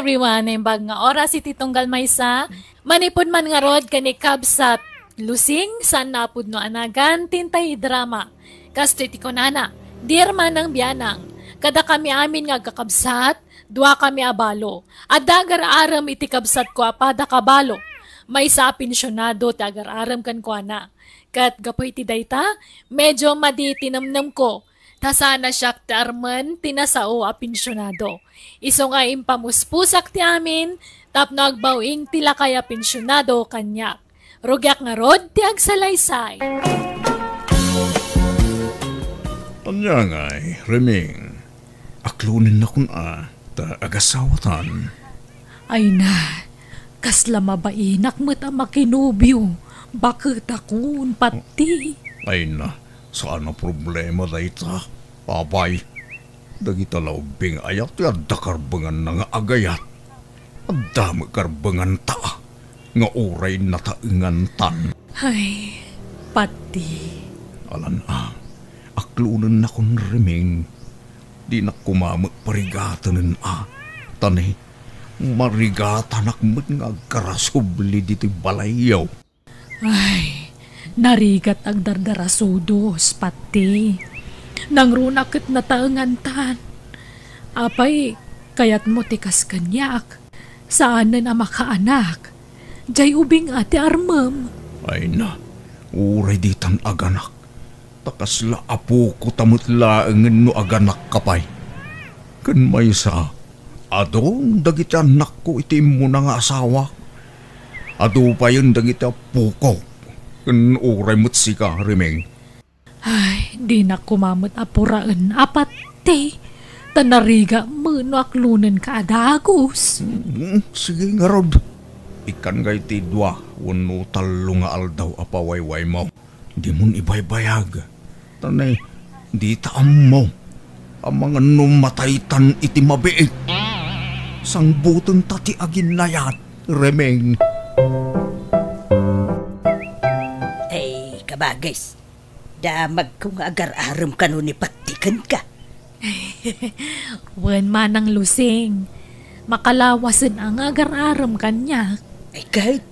everyone, imbag nga oras iti tunggal maysa, manipod man nga rod kani kabsat lusing san napud no anagan tintay drama. Kasto iti konana, dear manang biyanang, kada kami amin nga kakabsat, dua kami abalo. Adda agar-aram iti kabsat ko apada kabalo. May sa pensyonado ti agar-aram kan ko ana. Kat gapoy ti dayta, medyo maditinamnam ko. Ta sana siyak ti arman tinasao a pensyonado. Iso nga impamuspusak ti amin, tapno agbawing tila kaya pensyonado kanyak. Rugyak nga rod ti agsalaysay. Anya nga'y, Reming, aklunin na kun ta agasawatan. Ay na, kasla mabainak mo't ang makinubyo. Bakit akong pati? Ay na, saan ang problema dayta? Papay, dagita laubing ayat ti adda karbangan na nga agayat. Adda karbangan ta, nga uray na taingan tan. Ay, pati. Alan aklunan na kun Reming. Di na kumamag parigatanin Tani, marigatanak mo't nga agkarasubli diti balayaw. Ay, narigat ang dardarasudos, pati. Nang runakit na taangantan. Apay, kayat mo tikas kanyak. Saan na makaanak? Jay ubing ate armam. Ay na, uray ditan aganak. Takasla apo ko tamot laangan no aganak kapay. Kan may sa, adong dagiti anak ko itim mo na nga asawa. Ado pa yun dagiti apo ko. Kan uray mo't sika, Reming. Ay, di na kumamot apuraan apate. Tanariga mo no aklunan ka adagos. Sige nga rod. Ikan gay ti dua, wano talo nga aldaw apawayway mo. Di mon ibaybayag. Tanay, di taam mo. Ang mga numataytan iti mabiit. Sang butong tati agin na yan, Reming. Ay, kabagis. Damag kong agar-aram ka nun ipatikan ka. Wan manang lusing. Makalawasan ang agar-aram kanya. Ay, kahit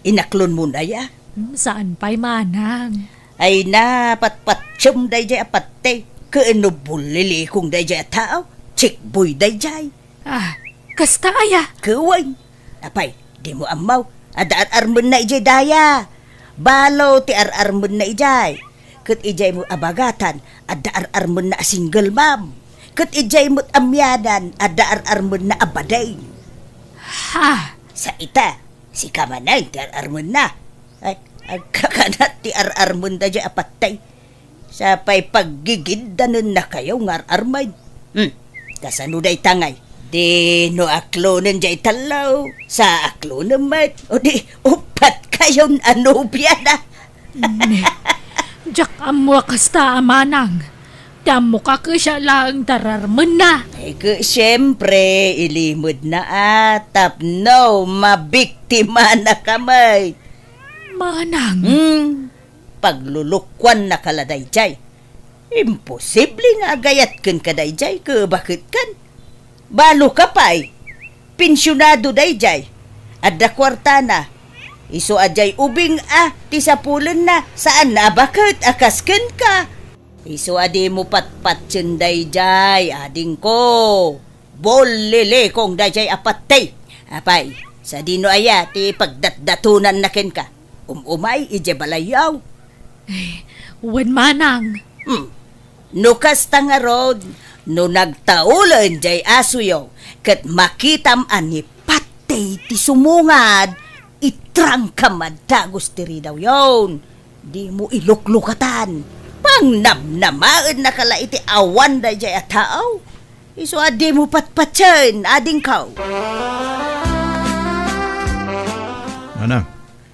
inaklon mo na ya. Saan pa'y manang? Ay na, patpatsyum day jay apatay. Kaanubulili kong day jay tao. Chikboy day jay. Ah, kasta aya. Kuway. Apay, di mo amaw. Ada-ar-armon na ijay daya. Balo ti ar-armon na ijay. Kat ijay mo abagatan. Ada-ar-armon na single mom. Kat ijay mo't amyanan. Ada-ar-armon na abaday. Ha? Sa ita, si kamanay ti ar-armon na. Ay, agkakanat ti ar-armon da jay apatay. Sa pa'y paggigindanan na kayo ng ar-armay. Kasano day tangay. Di no aklonan jay talaw. Sa aklonan mat. O di upat kayo anubya na. Jak amwa kasta amanang. Tamo ka siya lang tararman na. Ay ka siyempre ilimod na atap. No, mabiktima na kamay. Manang. Paglulukwan na kaladay jay. Imposible nga agayat kan kaday jay. Bakit kan? Balo ka pa'y. Pensyonado day jay. Adda kwarta na. Iso ajay ubing ti sapulan na. Saan na bakit akasken ka? Iso adi mo patpatsyon day jay. Ading ko. Bolile kong day jay apatay. Apay, sa dino aya ti pagdatdatunan na ken ka. Umay ije balayaw. Wan manang. Nukas nga rod, no nagtaulan jay asuyo, kat makitam ani patay ti sumungad, itrang kamadagos tiri daw yon. Di mo iluklukatan. Pang namnamaan na kala iti awan da jay atao. Iso adi mo patpatyan, ading kaw. Manang,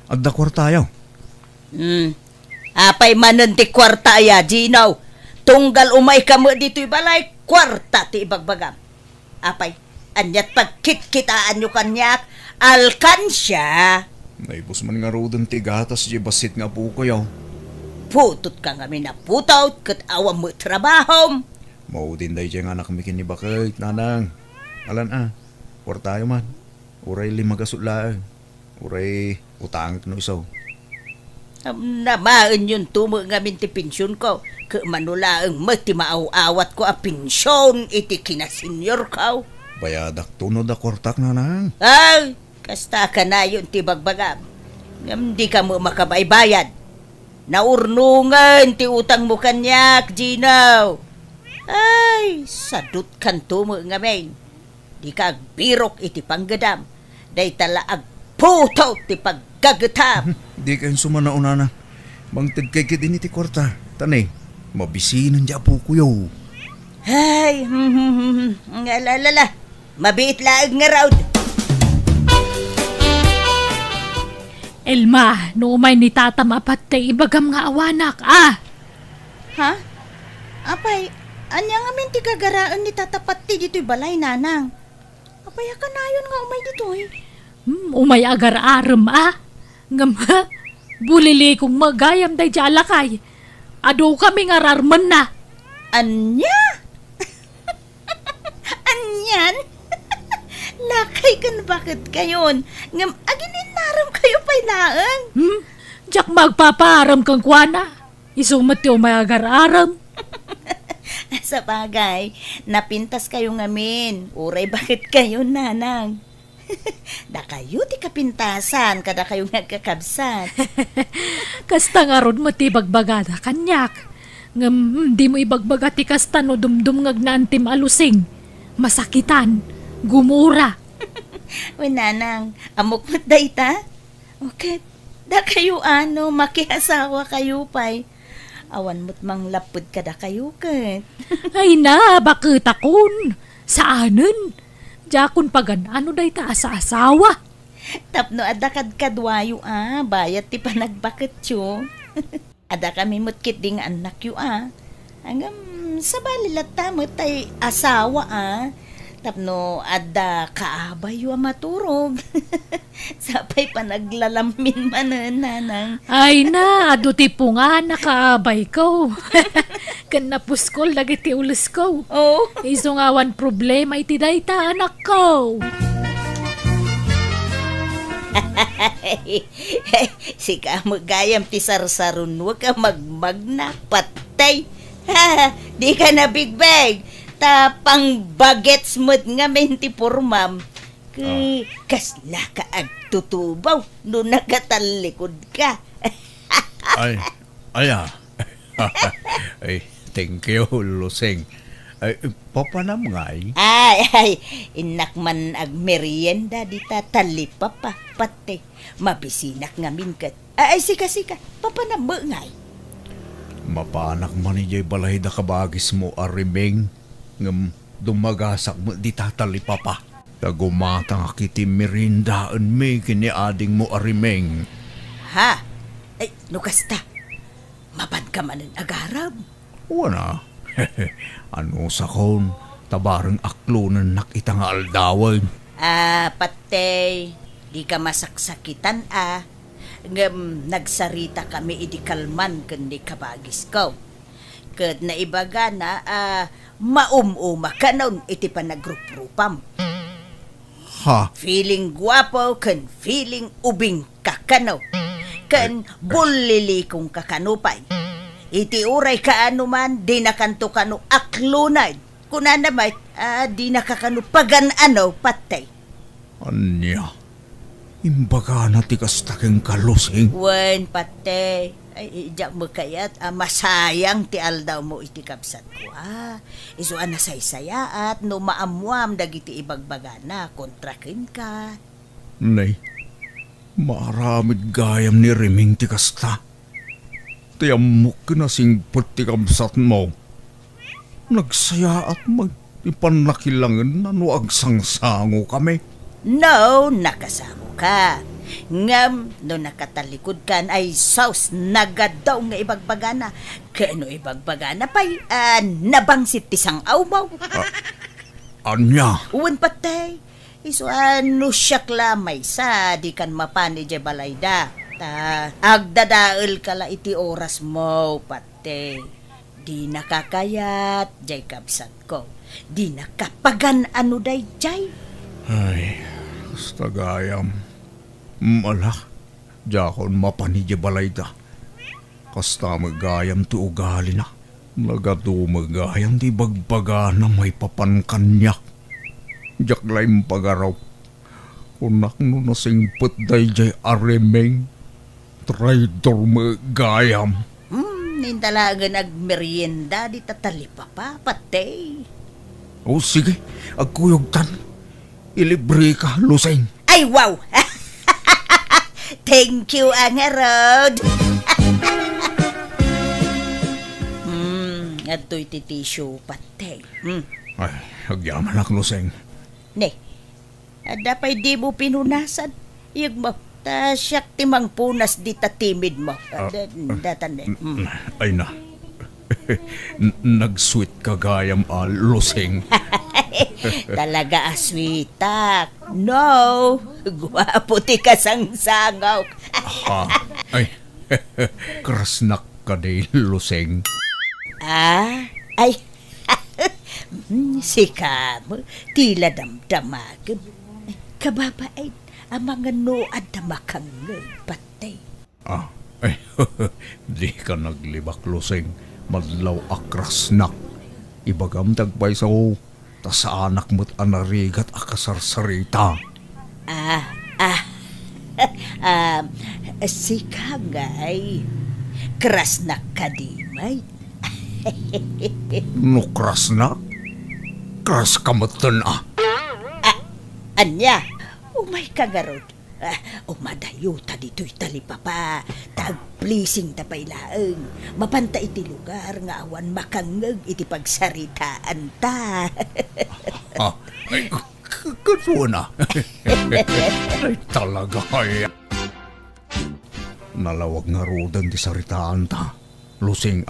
adda kwartayaw. Apay manan ti kwarta ya, Ginaw. Tunggal umay ka mo dito'y balay, kwarta ti ibagbagam. Apay, anyat pagkit-kitaan nyo kanyak, alkansya. Naibos man nga rodan ti gatas di basit nga po kayo. Putot ka nga minaputaw, kat awam mo trabahom. Maudin day dyan nga nakamikin ni bakit, nanang. Alan Kwartayo man. Uray 5 kasulaang. Uray utang no isaw. Namaan yun tumo nga minti pensyon ko. Manulaang mati maaw-awat ko a pensyon iti kinasenyor ko. Bayadak tunod a kwartak na nang. Ay, kasta ka na yun ti bagbagam. Ngam di ka mo makabaybayad. Naurnungan ti utang mo kanyak, Gino. Ay, sadut kan tumo nga men. Di ka agbirok iti panggadam. Day tala agputaw ti paggagatam. Di kayo sumanauna na. Mangtid kay kit ini ti kwarta. Tanay, mabisinan diya po kuyo. Ay, ngalalala. Mabiit laag nga raw. Elma, no umay ni tata mapatay ibagam nga awanak, Ha? Apay, anya nga minti kagaraan ni tatapati dito'y balay, nanang. Apay, ka na yun nga umay dito'y. Umay agar-aram, Ngam, bulili kong magayam day jalakay. Ado kami nga rarman na. Anya? Anyan? Lakay kan bakit kayon? Ngam, aginin kayo pa'y laang. Diyak magpaparam kang kwana. Isumat yung may agar-aram. Sa bagay, napintas kayo ngamin. Uray, bakit kayo, nanang? Da kayo ti kapintasan, kada kayo nagkakabsat. Kasta nga ron mo ti bagbagada kanyak. Ngam, di mo ibagbaga ti kasta no dumdum ngag na antim alusing. Masakitan, gumura. Uy, nanang, amok mo't dayta? Okay, da kayo makihasawa kayo pa'y. Awan mo't mang lapod ka da kayo kat. Ay na, bakit akon? Saanen? Jakon pagan, ano day ta sa asawa? Tapno adakad kadwayo bayat ti panagbakit yo. Ada kami mutkit ding anak yo Hanggang sa balilat tamot tay asawa Tapno ada kaabay yo maturog. Sapay panaglalamin manan, nanang. Ay na, ado ti po nga nakaabay ko. Kan napuskol lagi ti ulos ko. Oh. Iso nga wan problema iti dayta anak ko. Sika magayam ti sarsarun, huwag ka magmagna, patay. Di ka na bigbag. Tapang bagets mo't nga menti pormam. Kasla ka agtutubaw no nakatalikod ka. Ay, ay, thank you, Lusing. Ay, papanam nga Ay, inak man agmerienda di tatalipa pa, pati. Mabisinak nga minkat. Ay, sika, papanam mo nga Mapanak man ijay balay da kabagis mo arimeng. Ngam dumagasak mo di tatalipa pa. Kagumata nga kiti merindaan may kiniading mo arimeng. Ha? Ay, nukasta. Mapan ka man ang agarab. Wana. Ano sa kon, tabarang aklunan nakita nga aldawan. Patay. Di ka masaksakitan nagsarita kami idikalman kundi kabagis ko. Kad naibaga na maumuma ka noon iti panagrup-rupam. Ha? Feeling guwapo kan feeling ubing kakano. Kan bulili kong kakanupay. Iti uray kaano man di nakanto kano aklunay. Kuna naman di nakakano pagan patay. Anya? Imbaga na tikas takeng kalusing. Wen patay. Ay, ijak mo kayat, masayang ti aldaw mo iti kapsat ko, Iso na saysaya at no maamuam dagiti ibagbagana, kontrakin ka. Nay, maramid gayam ni Riming ti kasta. Tiyamok na singpot ti kapsat mo. Nagsaya at magipanakilangan na no agsangsango kami. No, nakasango ka. Ngam, no nakatalikod kan ay saus nagadaw nga ibagbagana. Kano ibagbagana pa'y nabangsit tisang awmaw. Anya? Uwan patay. Iso ano siyak lamay sa di kan mapani jay balayda. Agdadaal kala iti oras mo patay. Di nakakayat jay kapsat ko. Di nakapagan ano day jay. Ay, basta gayam. Malak, jakon mapanidya balay da. Kasta magayam ti ugali na. Nagado magayam ti bagbaga na may papankanyak. Jaklaim pagaraw. Kunak no nasingput day jay aremeng. Traidor magayam. Nindalaga nagmerienda di tatalipa pa, patay. O sige, agkuyog tan. Ilibre ka, Lusing. Ay, wow! Thank you, Angarod. Ato'y titisyo, patay. Ay, agyaman ak, Lusing. Ne, adapay di mo pinunasan. Yung mo, siyak timang punas di tatimid mo. Datan ne. Ay na. Nag-sweet kagayam, Lusing. Talaga aswitak. No, guwapo ti kasangsangaw. Ha, ay, krasnak ka day, Lusing. Ay, si Kam, tila damdamag. Kababain, ang mga noad na makanggal, patay. Ay, di ka naglibak, Lusing. Madlaw akrasnak. Ibagam tagpay sa sa anak mo't anarigat akasarsarita. Si Kangay, krasnak ka di, may. No krasnak? Kras kamatan Anya, umay kagarod. Umadayo ta dito'y talipapa. Tag-pleasing tapay laeng. Mapanta iti lugar nga awan makangeg iti pagsaritaan ta. Ay, katuwa na. Ay, talaga kaya. Nalawag nga rodan di saritaan ta. Lusing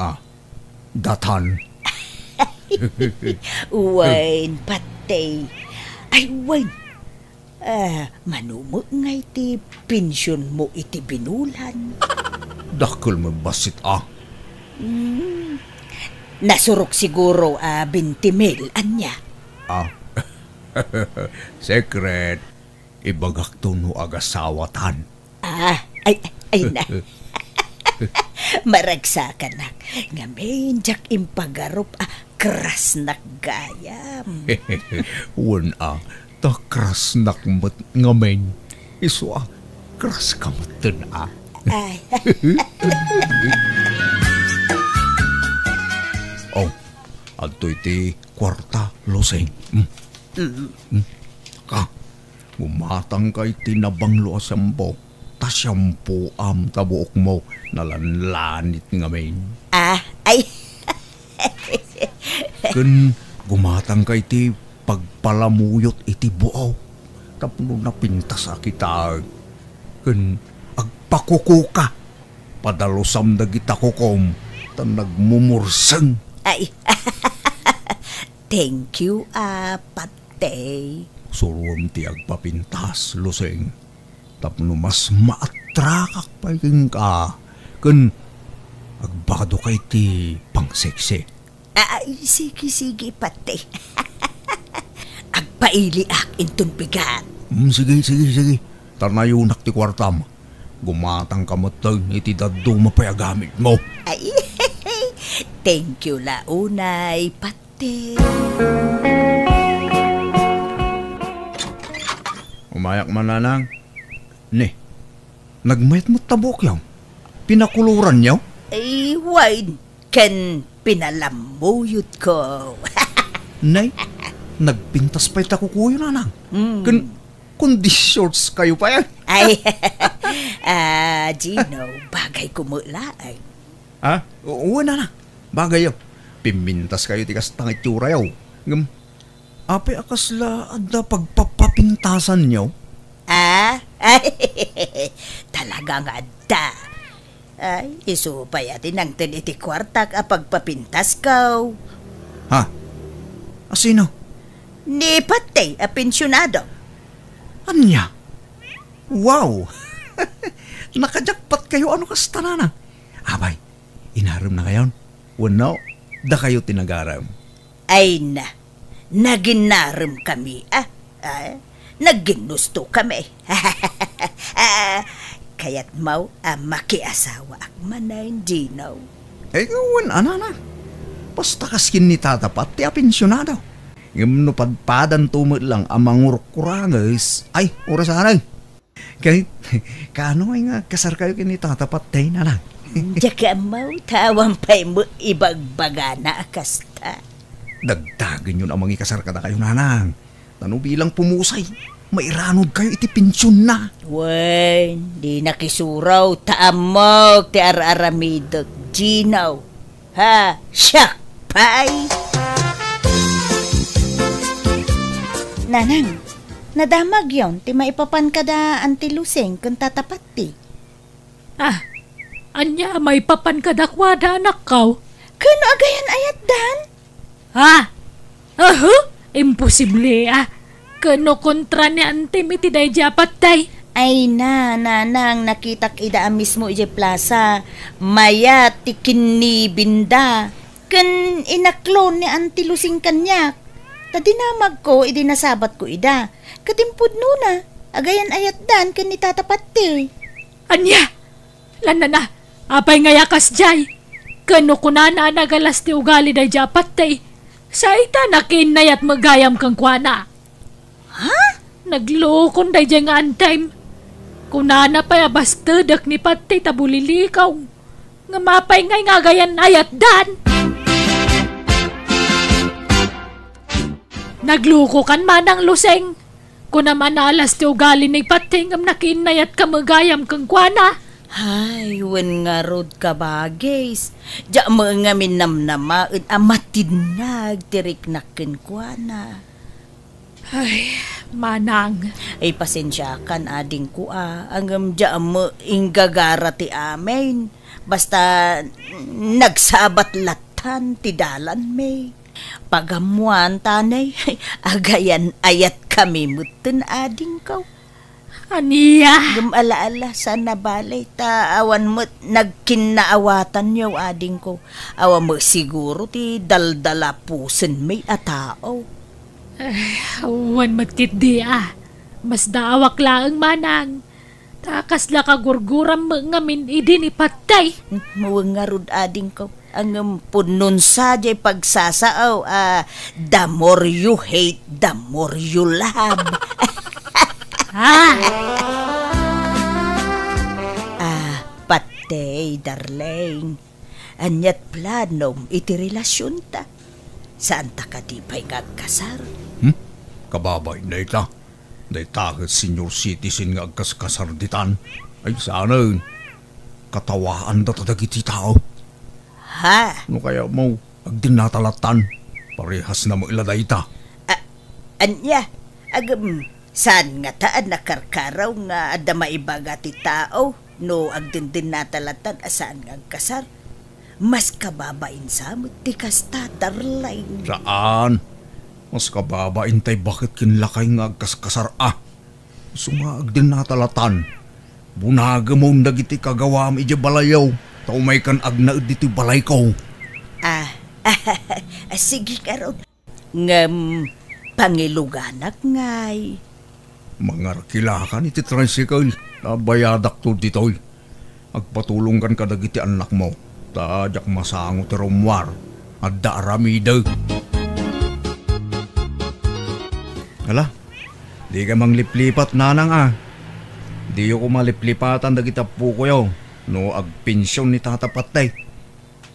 datan. Wain, patay. Ay, wain. Manumo nga iti pensyon mo iti binulan. Dakil mabasit Nasurok siguro 20,000 anya. Secret. Ibagak to no agasawatan. Ay na. Maragsakan na. Ngamin, jak impagarop, kras naggayam. Wan takras nakmat ngamen. Iso kras kamatan Ay. Adto iti kwarta, Lusing. Gumatang kay tinabanglo asambo. Tasyampo tabuok mo nalanlanit ngamen. Ay. Kun gumatang kay ti pagpalamuyot iti buaw. Tapno na pintas kita. Kun agpakukuka. Padalusam dagita kukom. Tan nagmumurseng. Ay. Thank you, patay. Suruam ti agpapintas, Lusing. Tapno mas maatrakak pa king ka. Kun agbado kay ti pangseksi. Ay, sige, patay. Agpailiak intun pigat. Sige. Tanayunak ti kwartam. Gumatang kamatag iti daddo mapayagamit mo. Ay, thank you launay, patay. Umayak mananang. Ne, nagmayat mo tabok yaw. Pinakuluran yaw. Ay, wine. Kan pinalamuyot ko. Nay, nagpintas pa'y takukuyo nanang. Kundi shorts kayo pa yan. Ay, Gino, bagay kumulaay. Oo na. Bagay yaw. Pimintas kayo tikas tangit yura yaw. Ape akasla adda pagpapapintasan yaw. Talagang adda. Ay, iso pa yatin ang iti kwartak pagpapintas ko. Asino? Ni patay, pensyonado. Anya? Wow! Nakajakpat kayo ano kas tanana. Abay, inaram na kayon. Wano, da kayo tinagaram. Ay na, naginaram kami. nagginusto kami. Kaya't mau makiasawa ak manay Gino. Gawan, anana. Basta kaskin ni tatapat, ti apensyonado. Ngam no padpadan tumot lang amang urkurangis. Ay, oras anay. Kahit, kano ay nga kasar kayo kini tatapat day na lang. Jaka mau tawang pa'y mo ibagbaga na akasta. Dagdagan yun amang ikasar ka na kayo nanang. Tano bilang pumusay, mairanod kayo iti pensyon na. Wen, di nakisuraw taamog ti araramidot Gino. Ha, siyak pay. Nanang, nadamag yon ti maipapan kada Auntie Lusing kung tatapat ti. Anya, may papan kadakwada anak kaw. Kano agayan ayat dan? Imposible Kano kontra ni Antem iti day japat day. Ay nanang nakitak ida mismo ije plaza. Maya tikin ni binda. Kan inaklon ni Auntie Lusing kanyak. Tadinamag ko, idinasabat ko ida. Katimpud nuna, agayan ayat dan kan itatapat ti. Anya, lana na, apay nga yakas jay. Kano kunana nagalas ti ugali day japat day. Sa ita nakinayat magayam kang kwana. Ha? Naglokon day jay nga antime. Kunana pa'y abastadak ni pati tabulilikaw. Nga mapay ngay nga gayan ayat dan. Nagluko kan manang Luseng. Kung naman alas ti ugali ni pati ngam nakinayat ka magayam kang kwana. Ay, wen nga rod ka bagis. Diya mga minamnamaid amatinag tiriknakin kwa na. Ay, manang. Ay, pasensya kan ading ko Angam diya mo inggagara ti amin. Basta nagsabat latan ti dalan may. Pagamuan tanay, agayan ayat kami mutin ading kaw. Aniya. Gumalaala sa nabalay ta awan mo nagkinaawatan niyo ading ko. Awan mo siguro ti daldala pusen may atao. Awan matkit di Mas daawak laang manang. Takas la kagurguram mo ngamin idin ipatay. Mawangarod ading ko. Ang punon sa jay pagsasaaw. The more you hate, the more you love. Patay, darling. Anyat planom iti relasyon ta. Saan ta ka di pa'y ngagkasar? Kababay na ita. Day takot senior citizen nga agkaskasarditan. Ay sana katawaan da tadagiti tao. Ha? No kaya mo agdinatalatan. Parehas na mo iladay ta. Anya, saan nga taan nakarkaraw nga ada maibaga ti tao no agdindin natalatan asaan nga agkasar? Mas kababain sa mo ti kasta, darling. Saan? Mas kababain tay bakit kinlakay nga agkaskasar So nga agdinatalatan. Bunaga mo nagiti kagawa mo iti balayaw. Tao may kan agnaud dito balay ko. Sige karon. Ngam, pangiluganak ngay. Mga rakilakan iti tricycle. Bayadak to ditoy. Agpatulong kan kadagiti anak mo. Tadyak masango ti rumwar. Adda aramida. Hala, di ka mang liplipat nanang Di ko maliplipatan dagiti apo ko yaw. No agpensyon ni tatapatay.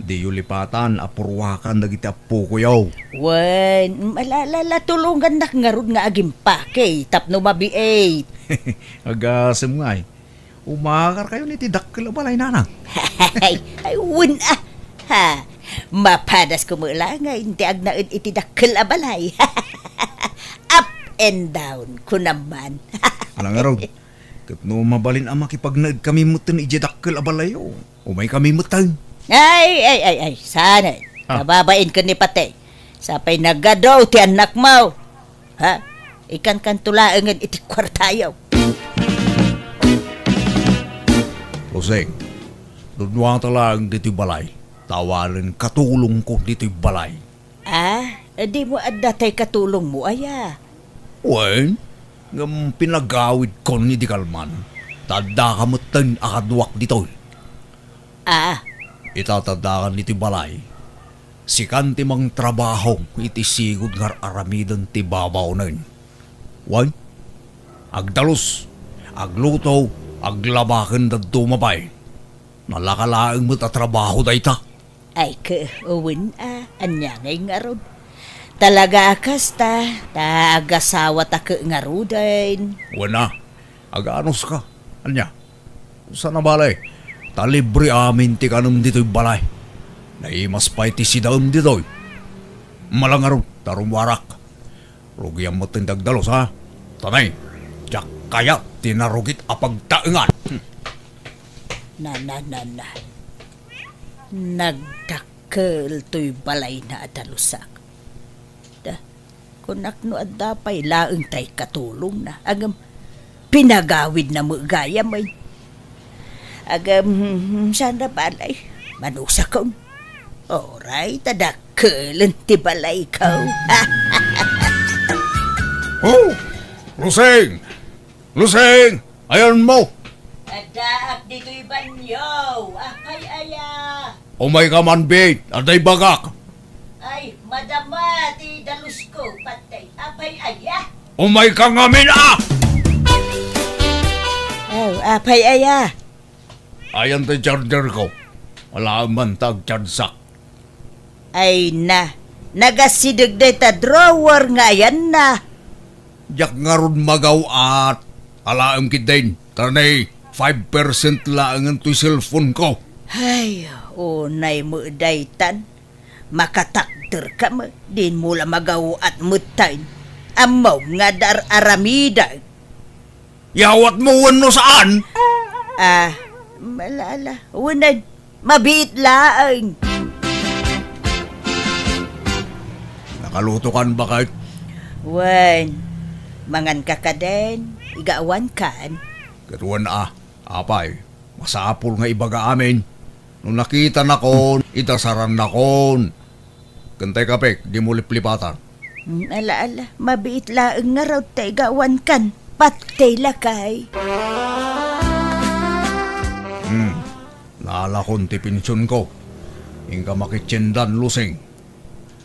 Di yu lipatan apurwakan dagiti apo ko yaw. Wen, malala tulungan nak ngarud nga agim pake tapno mabiait. Agasem nga umakar kayo ni tidakkel balay nanang. Ay, wen ha. Mapadas ko mula nga hindi agnaid itidakkel abalay. Up and down ko naman. Alang araw. Kat no mabalin ang makipagnaid kami mutin ijadakkel abalayo. Umay kami mutin. Ay, sana. Kababain ka ni pate. Sapay nagadaw ti anak mo. Ha? Ikan tulaangan iti kwartayaw. Loseng, dunwa talang dito balay. Tawalan katulong ko dito balay. Di mo adatay katulong mo, aya. Wen, ngam pinagawid ko ni di kalman. Tada ka matan akadwak dito. Itatadakan niti balay. Sikan ti mang trabaho iti sigod ngar aramidan ti babaw na yun. Wan? Agdalos, agluto, aglabakan na dumabay. Nalakalaang mo't atrabaho da ita. Ay uwin anya ngay nga rod. Talaga akas ta, agasawa ta ka nga rodain. Wana, aganos ka. Anya, sana balay, talibre amin ti kanam dito'y balay. Naimas pa iti si daam dito'y. Malangaron, tarumwarak. Rugyang mo tindagdalos ha. Tanay, jak kaya tinarugit apagtaengan. Na. Nagdakkel to'y balay na adalusak. Kunak no at dapay laeng tay katulong na. Agam pinagawid na mo gaya may. Agam sana balay. Manusa kong. Oray, tadakkelan ti balay ko. Oh! Lusing! Lusing! Ayan mo! Adaak dito'y banyo. Ay, aya. Umay ka man, bait. Aday bagak. Ay, madama, ti dalus ko, patay. Apay, aya. Umay ka ngamin, Apay, aya. Ayan ti charger ko. Wala man tag-charsak. Ay na, nagasidag na ta drawer nga yan na. Jak nga ron magaw at alaam kidain. Tanay, 5% lang ang tuy cellphone ko. Ay, unay mo daytan. Makatakder ka mo, din mo la magaw at mutain. Amaw nga dar aramida. Yawat mo wano saan? Malala, unay, mabiit laang. Nakaluto kan ba kahit? Wan, mangan ka ka din, igaawan kan. Katuan apay, masapul nga ibaga amin. Nung nakita na kon, itasaran na kon. Kantay kapek, di mo liplipatan. Ala, mabiit laang nga raw ta igaawan kan, patay lakay. Naalakon ti pinsyon ko. Ingka makitsindan lusing.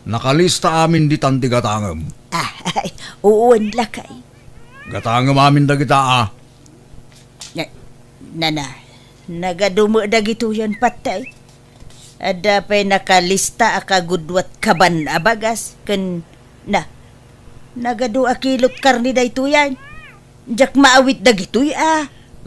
Nakalista amin di tanti gatangam. Ay, uun lakay. Gatangam amin da kita Nagadumo da gito yan patay. Ada pa'y nakalista akagudwat kaban abagas. Nagadu akilot karni da ito yan. Jak maawit da gito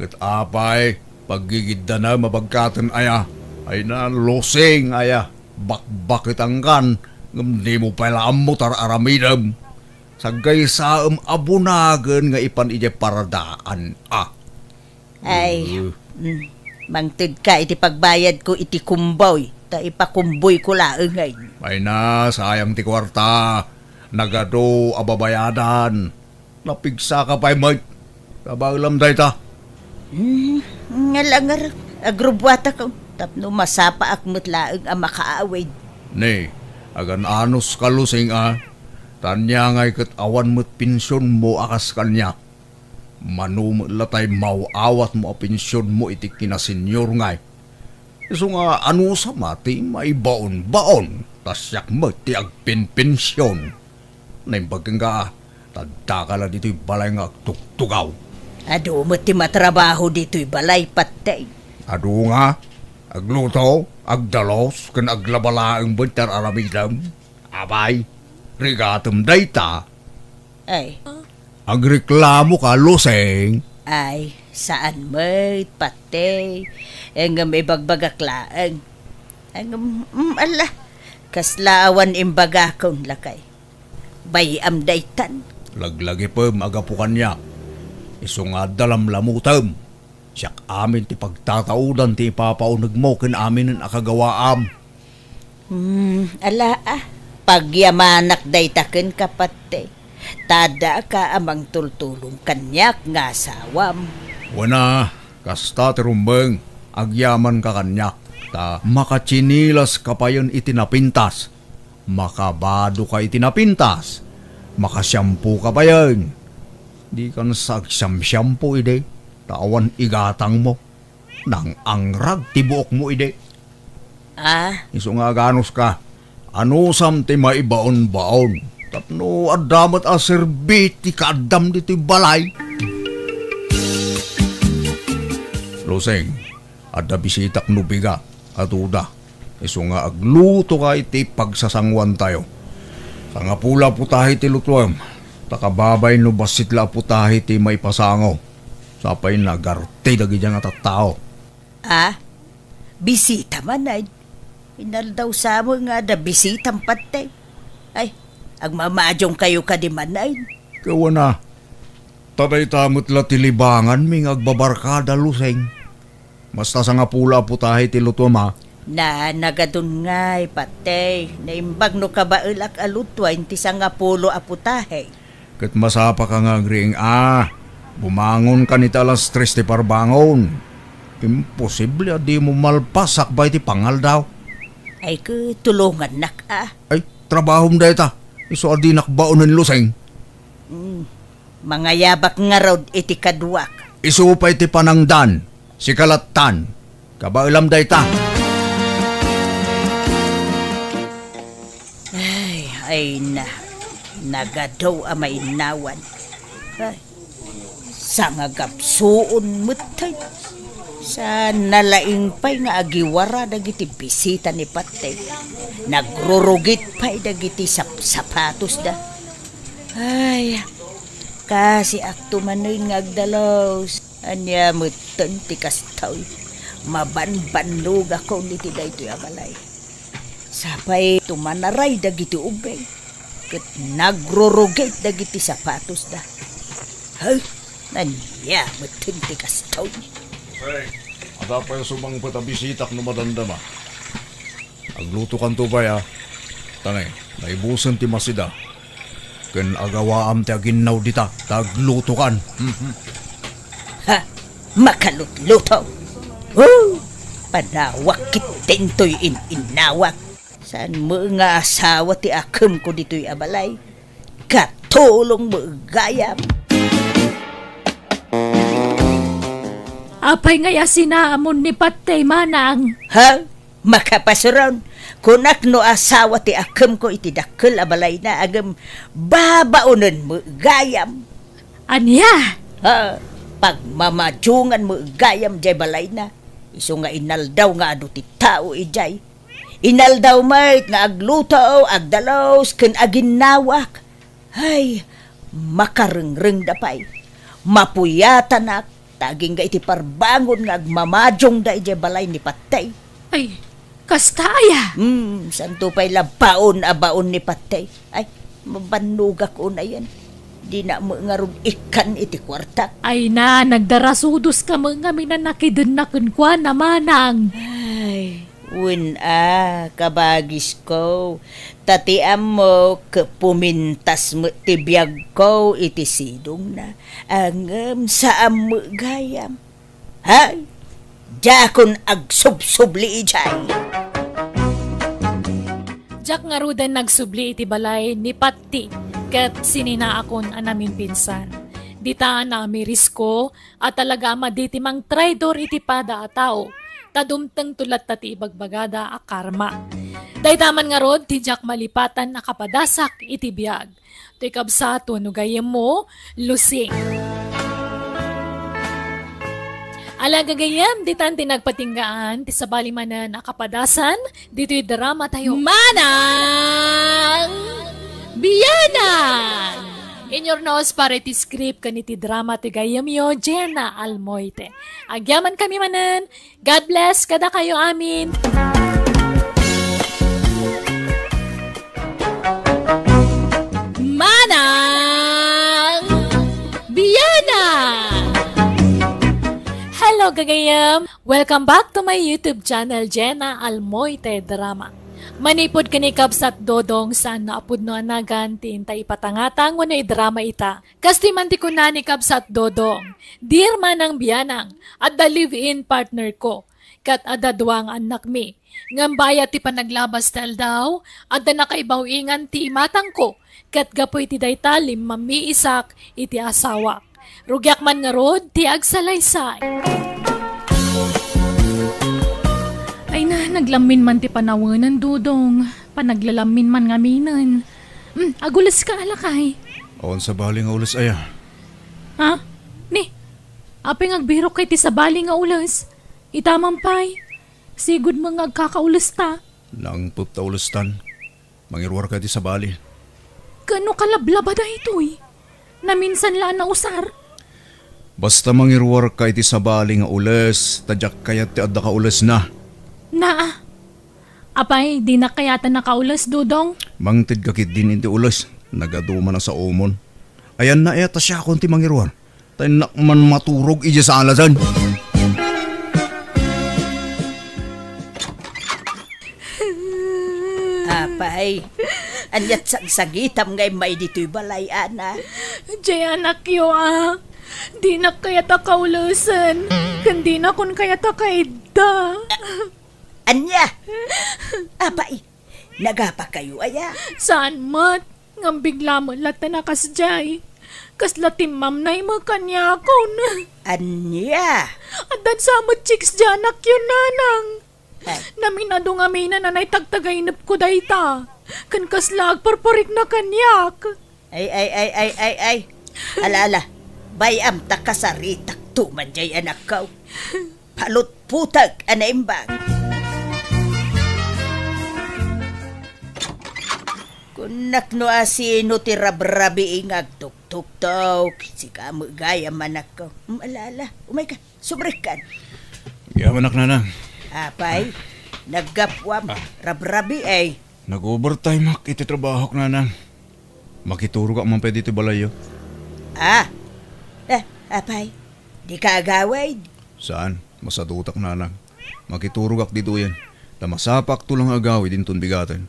Gat apay, paggigid na mabagkatan aya. Ay na losing aya. Bakbakit ang kan. Hindi mo pala amutar aramidam. Sagay sa abunagan nga ipan ije paradaan Ay, mangtid ka iti pagbayad ko iti kumboy. Ta ipakumboy ko laeng ay. Ay na, sayang ti kwarta. Nagado ababayadan. Napigsa ka pa'y mag. Kabalam day ta. Ngalangar, agrubwata ko. Tapno masapa akmut laeng ang makaawid. Ne, agan anos kalusing Tanya ngay kat awan mo't pinsyon mo akas kanya. Manu latay mauawat mo a pinsyon mo iti kinasenyor ngay. Iso nga ano sa mati may baon-baon. Tasyak mo ti agpin-pinsyon. Naimbagin ka tadakala dito'y balay nga agtuktugaw. Ado mo ti matrabaho dito'y balay patay. Ado nga, agluto, agdalos, kan aglabalaang bantar aramidam. Abay, rigatum dayta. Ay. Agreklamo ka, luseng. Ay, saan mo't patay. Ang may bagbagaklaan. Ang, ala, kaslaawan imbagakon lakay. Bayam daytan. Laglagi pa magapukan niya. Iso nga dalam lamutam. Siyak amin ti pagtataudan ti ipapaunag mo kin amin ang akagawaam. Ala pagyamanak daytaken kapatay. Tada ka amang tultulong kanyak nga sawam. Wana, kasta ti rumbeng, agyaman ka kanyak. Ta makachinilas ka pa yun itinapintas. Makabado ka itinapintas. Makasyampu ka pa yun. Di kan sagsyam-syam po ide. Tawan igatang mo. Nang angrag tibuok mo ide. Iso nga ganos ka. Ano sam ti maibaon-baon. Tapno adamat a serbiti kaadam dito'y balay. Luseng, ada bisitak nubiga at uda. Iso nga agluto ka iti pagsasangwan tayo. Sa nga pula putahi ti lutuam. Takababay no basit la putahi ti may pasangaw. Sapay nagarte dagi dyan at tao. Bisita man ay. Inaldaw sa mo nga da bisitang patay. Ay, agmamadyong kayo ka di man ay. Kawa na. Taday tamot la tilibangan ming agbabarkada Luseng. Basta sa nga pula putahi ti lutuam ha. Na nagadun ngay patay. Naimbag no kabailak alutwain ti sa nga pulo aputahe. Kat masapa ka nga agring bumangon ka nita alas 3 ti parbangon. Imposible di mo malpasak ba iti pangal daw. Ay tulungan nak Ay, trabahom da ita. Iso adi nakbaon ng Luseng. Mga yabak nga raw iti kadwak. Iso pa iti panangdan, si kalatan. Kabailam da ita. Ay nagadaw amay nawan. Ay, sa nga gapsuon mutay. Sa nalaing pa'y nga agiwara dagiti bisita ni Patay. Nagrurugit pa'y dagiti sapatos da. Ay, kasi akto manoy nga agdalaws. Anya mutan ti kastaw. Mabanbanlog ako niti daytoy abalay. Sapay tumanaray dagiti ubeng. Ket nagrurugit dagiti sapatos da. Hay, nanya mutan ti kastaw. Hey, ada pa yung sumang patabisitak no madandama. Agluto kan to ba ya? Tanay, naibusan ti masida. Ken agawaam ti aginaw dita, tagluto kan. Makalutluto. Panawak kitentoy inawak. Saan mo nga asawa ti akem ko dito'y abalay? Katulong mo gayam. Apay ngaya sinaamon ni Patay manang. Makapasuron. Kunak no asawa ti akem ko iti dakkel abalay na agam babaonon mo gayam. Anya? Pagmamadyungan mo gayam jay balay na. Iso nga inaldaw nga adu ti tao ijay. Inaldaw mayt nga agluto, agdalaws, ken aginawak. Ay, makarengreng dapay. Mapuyatan ak. Taging ga iti parbangon nga agmamadyong da ijay balay ni Patay. Ay, kastaya. Santo pa'y labaon abaon ni Patay. Ay, mabanugak ko na yan. Di na mo nga rin ikan iti kwarta. Ay na, nagdarasudos ka mga minanakidun na kunkwa na manang. Ay, kabagis ko. Tatiam mo, kapumintas mo tibiyag ko, iti sidong na. Angam saam mo gayam. Hay, jakon agsubsubli ijay. Jak nga rudan nagsubli iti balay ni Patti, ket sininaakon anamin pinsan. Ditaan na risko at talaga maditimang traidor iti pada a tao. Tadumteng tulat tati ibagbagada a karma. Daydaman nga rod, ti jak malipatan na kapadasak iti biyag. To'y kabsato no gayem mo, Lusing. Alagagayam, ditan tinagpatinggaan, ti sabali manan a kapadasan, dito'y drama tayo. Manang Biyanan! In your nose, para iti script kaniti drama ti gayam yo, Jenna Almoite. Agyaman kami manan. God bless kada kayo amin. Manang Biyanan! Hello gagayam! Welcome back to my YouTube channel, Jenna Almoite Drama. Manipod kani kabsat dodong saan naapod no anagan ti intay patangatang wano'y drama ita. Kasti man ti kunani kabsat dodong. Dear manang biyanang at the live-in partner ko. kat adadwa ang anak mi. Ngambaya ti panaglabas tal daw, adda nakaibaw ingan ti imatang ko, kat gapoy ti daytalim mamiisak iti asawa. Rugyak man nga rod, ti agsalaysay. Ay na, naglamin man ti panawanan, Dudong. Panaglalamin man nga minan. Agulas ka, alakay. Awan sa bali nga ulas aya. Ha? Ni, apeng agbiro kay ti sabali nga ulas. Itamampay. Sigud mga agkakaulas ta. Nang puta ulastan. Mangirwar ka di sa bali. Gano kalablaba da ito'y? Na minsan laan na usar. Basta mangirwar ka iti sa bali nga ulas, tadyak kayat ti adda ka ulas na. Naa. Apay, di na kayata nakaulas, Dudong. Mangtid kakit din iti ulas, nagaduma na sa umon. Ayan na eta siya konti mangirwar. Tayo nakman maturog ija sa alasan. Apay, anyat sagsagitam ngay may dito'y balay, ana. Jay anak yo Di na kayata kaulasan. Kandi na kun kayata kaida. Anya! Apay, nagapa kayo aya. Saan mat? Ngam bigla mo lata na kasjay. Kasla timam na mo kanya akon. Anya! Adan sa mo chicks dyan anak yun nanang. Ay, Naminado nga may nanay tagtagainap ko dayta. Kan kaslag parparik na kanyak. ay. Alala, bayam ta kasaritak tuman jay anak kaw. Palot putag anaimbang. Kunak no asino ti rabrabi ingag tuk-tuk-tuk. Si kamo gaya manak ko. Alala, umay ka, subrikan. Yaman anak nanang. Apay, naggapwam, rabrabi ay. Nag-overtime ak iti trabaho ka nanang. Makituro ka man pwede iti balayo. Apay, di ka agaway. Saan? Masadutak nanang. Makituro ka dito yan. Tamasapak tulang agawi din tunbigatan.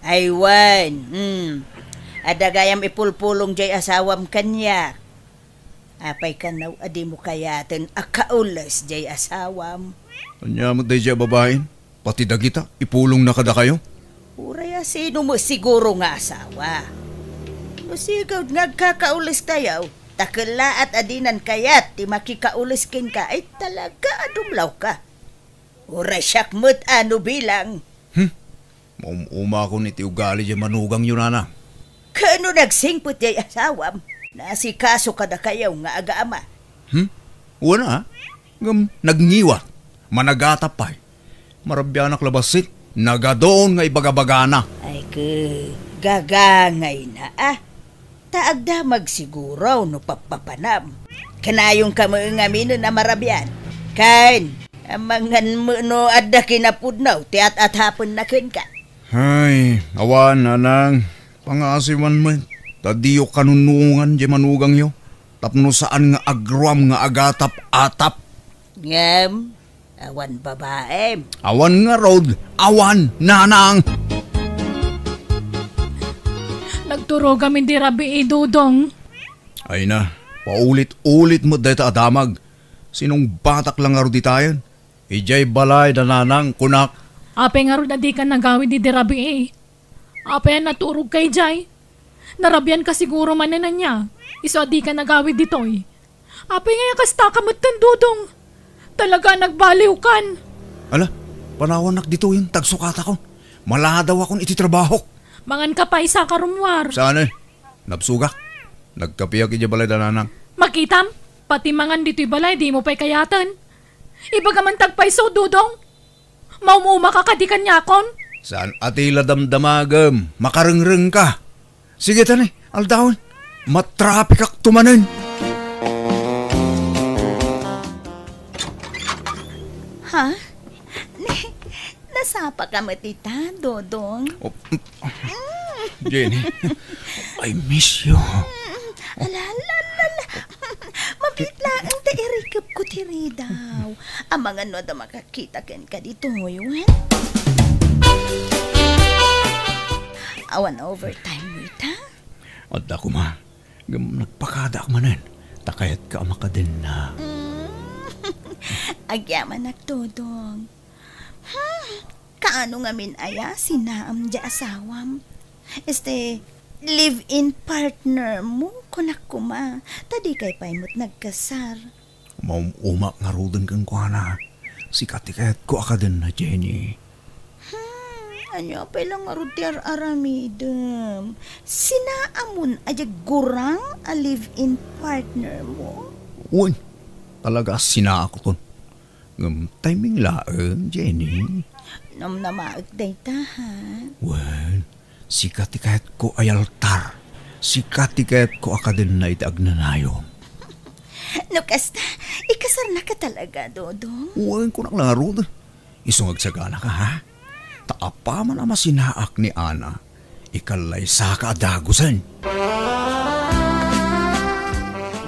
Aywan, adagayam ipulpulong jay asawam kanya. Apay kanaw, adi mo kayaten akaulas jay asawam. Anya mo day siya babaen? Pati dagita, ipulong na kada kayo? Uraya sino mo siguro nga asawa. Masigod ngagkakaulis tayo, takala at adinan kayat, ti makikaulis kin ka, ay talaga adumlaw ka. Uray siyak mo't ano bilang. Maumuma ko niti ugali siya manugang yun nanang. Kano nagsingpot jay asawam, nasikaso ka na kayaw nga aga-ama. Una ha? Nagngiwa, managatapay. Marabyanak labasit, nagadoon nga ibagabagana. Ay gagangay na Taagdamag siguro no papapanam. Kanayong kamuingamino na marabyan. Kain, amangan mo no adda kinapudnaw, tiat at hapon na kin ka. Ay, awan nanang. Pangasiman mo, tadiyo kanunungan di manugang yo. Tapno saan nga agruam nga agatap-atap. Ngam, awan babae. Awan nga rod, awan nanang. Nagturo kami di rabi Dudong. Ay na, paulit-ulit mo dito adamag. Sinong batak lang nga rod itayan? Ijay balay na nanang kunak. Ape nga ro na di ka nagawid di rabi Ape naturog kay Jay. Narabyan ka siguro man na niya. Iso di ka nagawid ditoy. Ape nga kasta kamot kan Dudong. Talaga nagbaliw kan. Ala, panawanak dito yung tagsukata ko. Maladaw akong ititrabaho. Mangan ka pa isa karumwar. Saan eh? Napsugak. Nagkapiyak ija balay na nanang. Makitam, pati mangan dito'y balay, di mo pa'y kayatan. Ibaga man tagpaiso, Dudong. Maumuma ka kadikan niya kon. Saan atila damdamagam? Makarengreng ka. Sige tani, aldahon. Matrapik ak tumanan. Ha? Nasapa ka matita, Dodong. Jenny, I miss you. Alalala. Mabitla ang tairikap ko tiri daw. Ang mga no da makakita ken ka dito ngayon. Awan overtime mo ita? At ako ma, nagpakada ak manan. Takayat ka makadin na. Agyaman nagtudong. Kaano nga min aya sinaam di asawam? Live-in partner mo, kunak kuma. Tadi kay paimot nagkasar. Maumuma nga rodan kang kuana. Si katiket ko akaden na, Jenny. Ano pa lang arutiar aramidem. Sinaamon ajag gurang a live-in partner mo? Uy, talaga sina ako ton. Timing laeng, Jenny. Namnamaag day tahan. Well, si katiket ko ay altar. Si katiket ko akaden na itaag nanayom. Kasta, ikasar na ka talaga, Dodong. Uy, kunak lang rodan. Isungag sagana ka, ha? Taapa man ama sinaak ni Ana, ikalay sa kaadagusan.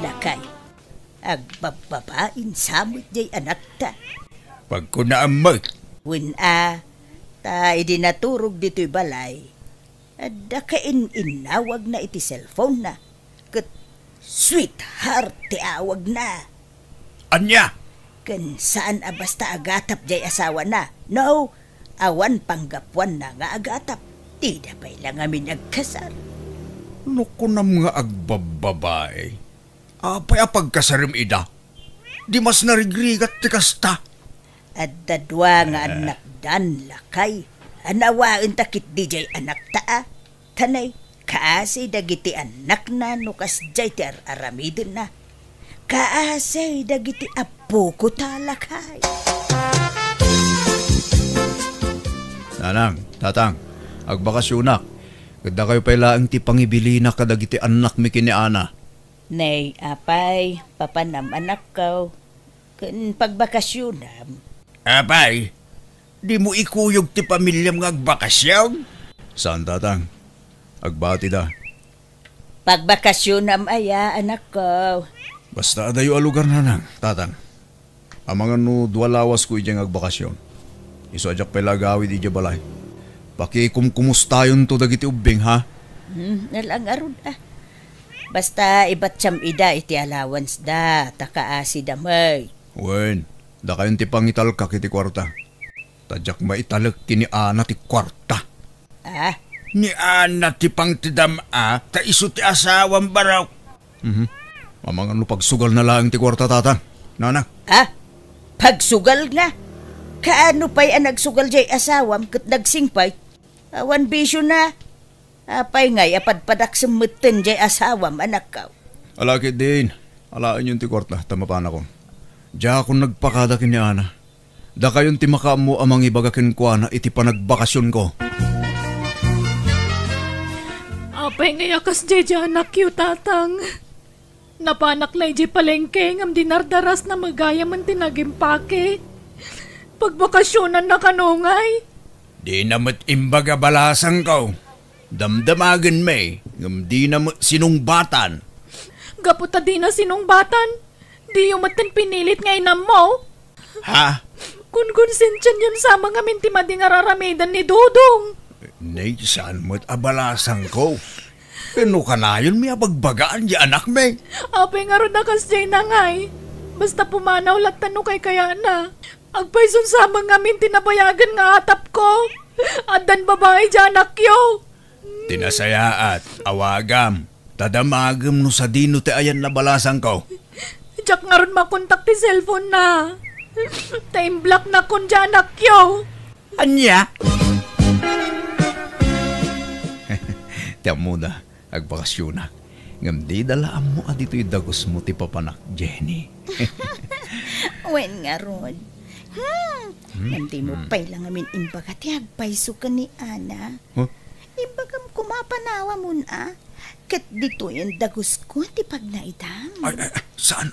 Lakay, agbababain samot jay anak ta. Pag ko naamag, ta idinaturog dito'y balay. Adda kain inawag na iti cellphone na. Kat sweetheart ti awag na. anya? Kan saan basta agatap jay asawa na. No, awan panggapuan na nga agatap. Tida pa'y lang amin nagkasar. No ko na mga agbababae. Apay apagkasarim ida. Di mas narigrigat ti kasta. At dadwa nga anak dan lakay. Anawaan takit DJ anak taa. Tanay, kaasay dagiti anak na nukas jay ti aramidin na. Kaasay dagiti apo ko talakay. Nanang, tatang, agbakasyonak. Kada kayo pala ang ti pangibili na kadagiti anak mi kini Ana. Nay, apay, papanam anak ko. Kun pagbakasyonam. Apay, di mo ikuyog ti pamilyam nga agbakasyon? Saan, tatang? Agbati da. Pagbakasyonam aya, anak ko. Basta adayo a lugar nanang, tatang. Amangan no duwalawas ko ijang agbakasyon. Iso ajak pala gawid ija balay. Pakikumkumustayon to dagiti ubing, ha? Nalang arud Basta ibat siyam ida iti allowance da, takaasi damay. Wen, da kayon ti pangitalkak iti kwarta. Tadyak maitalak kini Ana ti kwarta. Ni Ana ti pangtidam ta iso ti asawang baraw. Mamangan no pagsugal na lang ti kwarta, tatang. Nanang. Pagsugal nga? Kaano pa'y nagsugal jay asawam kat nagsingpay? Awan bisyo na. Apay ngay apadpadak sumutin jay asawam anak ka. Alakit din. Alaan yun ti kwarta, tamapan ako. Diya akong nagpakadakin ni Ana. Da kayon ti makamu amang ibagakin ko na iti panagbakasyon ko. Apay ngayakas jay anak yu, tatang. Napanak lay jay palengke ngam dinardaras na magaya man tinagimpake. Pagbakasyonan na kanungay. Di namat imbaga balasang ko. Damdamagan may, ngam di namat sinungbatan. Gaputa di na sinungbatan. Di yung matan pinilit nga inam mo. Ha? Kung konsensyan yun sa mga mintimading araramidan ni Dudong. Nay, saan mo't abalasang ko? Ano ka na yun, may abagbagaan di anak may? Apay nga ron na kasjay na ngay. Basta pumanaw latan no kay kaya na. Agpayson sa mga tinabayagan nga atap ko. Adan babae di anak yo. Tinasaya at awagam. Tadamagam no sa dino te ayan na balasang ko. Diyak nga ron makontak ti cellphone na. Time block na kun di anak yo. Anya? Tiyan mo na, agbakasyon na. Ngam di dalaan mo adito'y dagos mo ti papanak, Jenny. Wen nga ron. Hindi mo pa'y lang amin imbaga ti agpayso ka ni Ana. Huh? Imbagam kumapanawa mo na. Kat dito yung dagos ko ti pag naidam. Ay, saan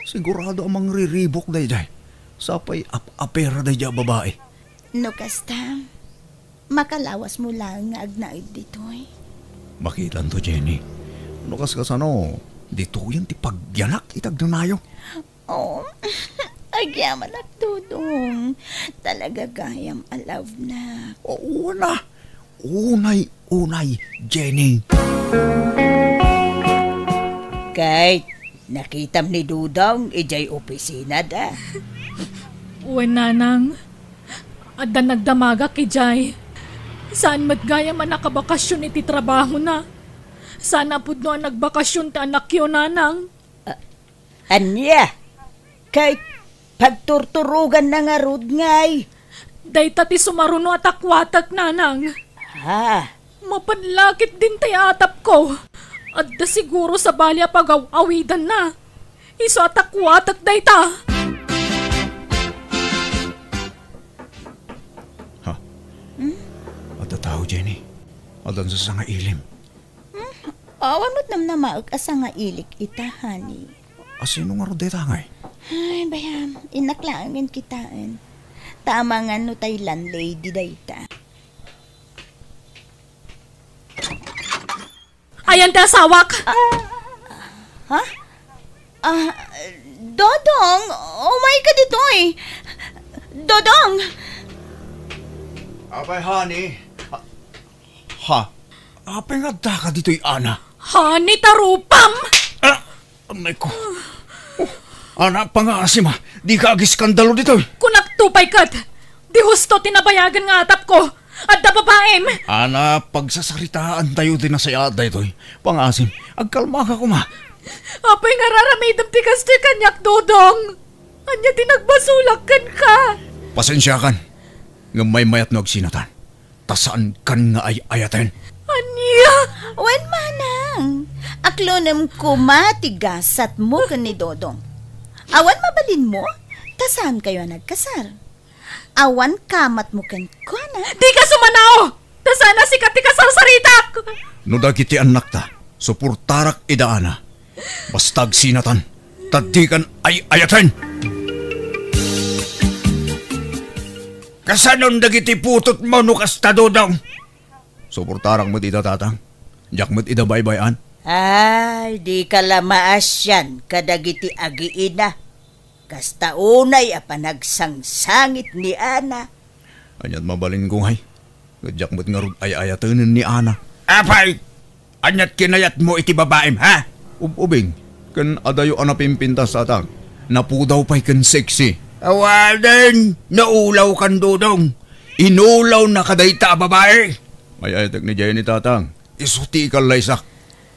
Sigurado amang riribok day day. Sapay apera day day babae. No kasta, makalawas mo lang nga agnaid dito eh. Makilan to, Jenny. No kasano, dito yan ti pagyanak itag na nayo. Oh, agyaman at tudong. Talaga gayam alaw na. Oo na. Unay, Jenny. Kahit Nakitam ni Dudong, ijay opisina da. Uwan nanang, adda nagdamaga kay Jay. Saan matgaya man nakabakasyon iti trabaho na? Sana pud no ang nagbakasyon ti anak yun nanang. Anya, kay pagturturugan na nga rod ngay. Dayta ti sumaruno at akwatak nanang. Ha? Mapanlakit din tay atap ko. Adda siguro sa balya pag-awidan na. Iso at akwatak dayta. Ha? Ada tao, Jenny. Adan sa sanga ilim. Awan mo't namnamaag asa nga ilik ita, honey. Asino nga ro deta ngay? Ay, bayam, inaklaangin kitaan. Tama nga no tay landlady dayta. Ayan ti asawak. Ha? Dodong! Oh my God, ito eh! Dodong! Apay, honey. Ha? Apay nga da ka dito'y ana. Honey, tarupam! Anay ko. Anak pa nga si ma. Di ka agiskandalo dito. Kung nagtupay kat, di husto tinabayagan nga atap ko. At da babaem. Ana, pagsasaritaan tayo din na saya dito. Pangasim, agkalma ka kuma. Apay nga raramidam tikas ti kanyak, Dodong. Anya tinagbasulakan ka. Pasensya kan. Nga may mayat na agsinatan. Tasaan kan nga ay ayaten. Anya? Wen manang, aklonem ko matigasat mo ka ni Dodong. Awan mabalin mo, tasaan kayo nagkasar. Awan kamat mo kan ko na. Di ka sumanaw! Tasana si katikas ang saritak! No dagiti anak ta, supurtarak idaana. Bastag sinatan, tadikan ay ayaten. Kasanon dagiti putot mo no kasta Dodong? Supurtarak mo ita tatang. Jak mo't ida baybayan. Ay, di ka lamaas yan, kadagiti agiina. Kasta unay apanagsangit ni Ana. Anyat mabalin kong hay. Jak mo't nga rod ay ayatanin ni Ana. Apay! Anyat kinayat mo iti babaem, ha? Ubing, kan adayo anapimpintas atang. Napudaw pa'y kan sexy. Awalan! Naulaw kan Dodong. Inulaw na kadayta babae. May ayatag ni Jenny tatang. Isuti ka laysak.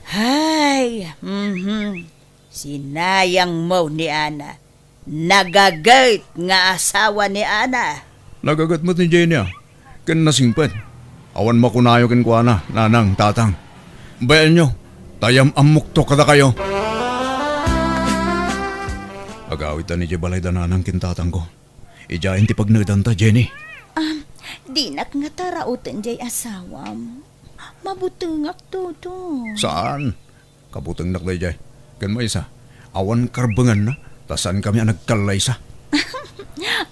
Hay, sinayang mo ni Ana. Nagagait nga asawa ni Ana. Nagagat mo't ni Jenny ah. Kan nasingpet. Awan makunayo kin ko ana, nanang, tatang. Bayan nyo, tayam amukto kada kayo. Agawitan ni Jebalay da nanang kintatang ko. Ijayin ti pagnadan ta, Jenny. Di nak nga tarautan jay asawam. Mabutungak to. Saan? Kabutang nakday jay. Kan mo isa, awan karbangan na, tasan kami ang nagkalay sa.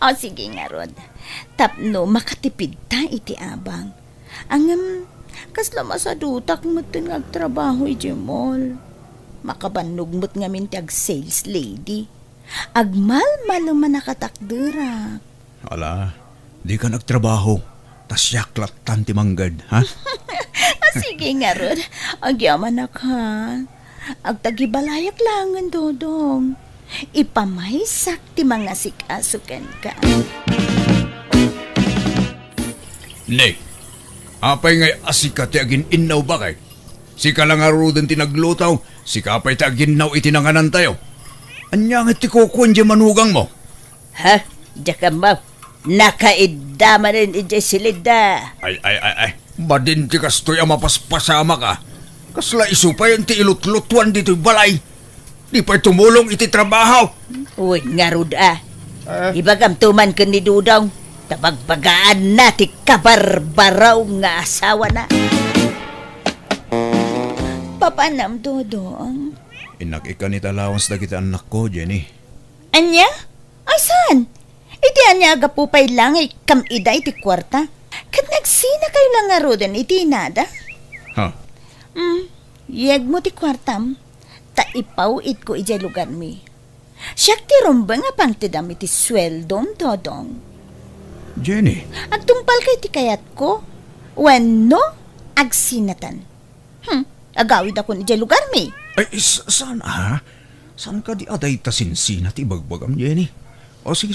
O sige nga Rod. Tapno makatipid ta iti abang. Kasla masadutak mo't nagtrabaho iti mall. Makabannog mo't ngamin ti ag sales lady. Agmal-malo man nakatakdura. Ala, di ka nagtrabaho. Tas yaklat tanti manggad, ha? Sige nga Rod. Agyaman na ka. Agtagibalayak langan, Dodong. Ipamaysak ti mga sikasukan ka. Ne, apay ngay asika ti agin innaw bakay? Sika lang arudin tinaglutaw, sika apay ti agin naw itinanganan tayo. Anya nga ti kukuan di manugang mo? Ha? Diyaka mo. Nakaidama rin iti silida. Ay. Badin ti kastoy ang mapaspasama ka. Kasla isupay ang ti ilutlutuan dito'y balay. Di pa'y tumulong iti trabaho. Uy, nga Rod Ibagam tuman ka ni Dudong. Tabagbagaan na ti kabarbaraw nga asawa na. Papanam, Dudong. Inak-ikan italawans na kita anak ko, Jenny. Anya? Ay, saan? Iti anya agapupay lang kamida iti kwarta. Kat nagsina kayo lang nga Rodan iti nada. Ha? Yag mo ti kwartam. Taipaw it ko ijay lugar mi. Siyak ti rumba nga pang tidam iti sweldom, Dodong. Jenny? Agtungpal kay ti kayat ko. Wenno, agsinatan. Agawid ako ni ijay lugar mi. Ay, saan ha? Saan ka di aday tasinsin at ibagbagam, Jenny? O sige.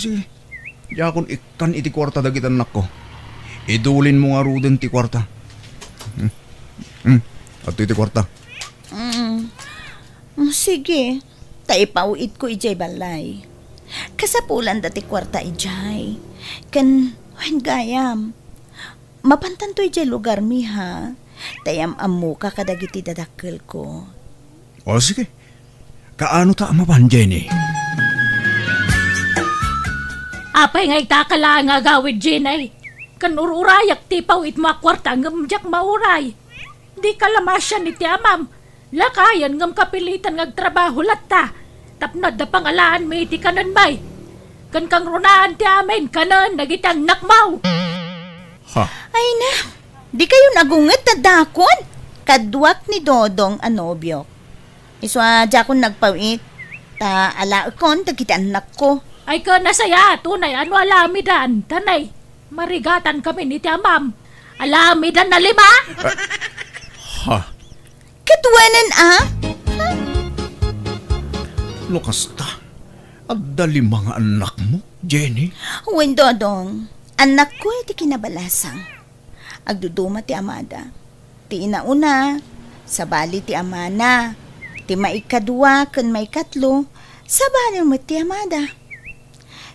Diya kung ikan iti kwarta dagitan nak ko. Idulin mo nga ruden ti kwarta. At iti kwarta. Sige. Taipauit ko ijay balay. Kasapulan dati kwarta ijay. Kan, gayam. Mapantan to ijay lugar mi ha. Tayam amu ka kadagiti dadakkel ko. O sige. Kaano ta amaban, Jenny? Apay nga itakala nga gawid, Jenny. Kanururayak ti pawit mo kwarta ngamjak mauray. Di kalamasyan ni ti amam. Lakayan ngam kapilitan ngagtrabaho latta. Tapnad na pangalaan may iti kanan bay. Kan kang runaan ti amin kanan nagitang nakmaw. Ha? Ay na, di kayo nagunget na dakon. Kadwak ni Dodong anobyo. Iswa jakon nagpawit. Ta alaakon tagiti anak ko. Ay ka nasaya, tunay ano alamidan. Tanay, marigatan kami ni ti amam. Alamidan na 5. Ha? Katwanan Lukas ta. At dali mga anak mo, Jenny. Wen Dodong, anak ko iti kinabalasang. Agduduma ti amada. Ti inauna, sabali ti amana. Ti maikadwa ken maikatlo, sabali mo ti amada.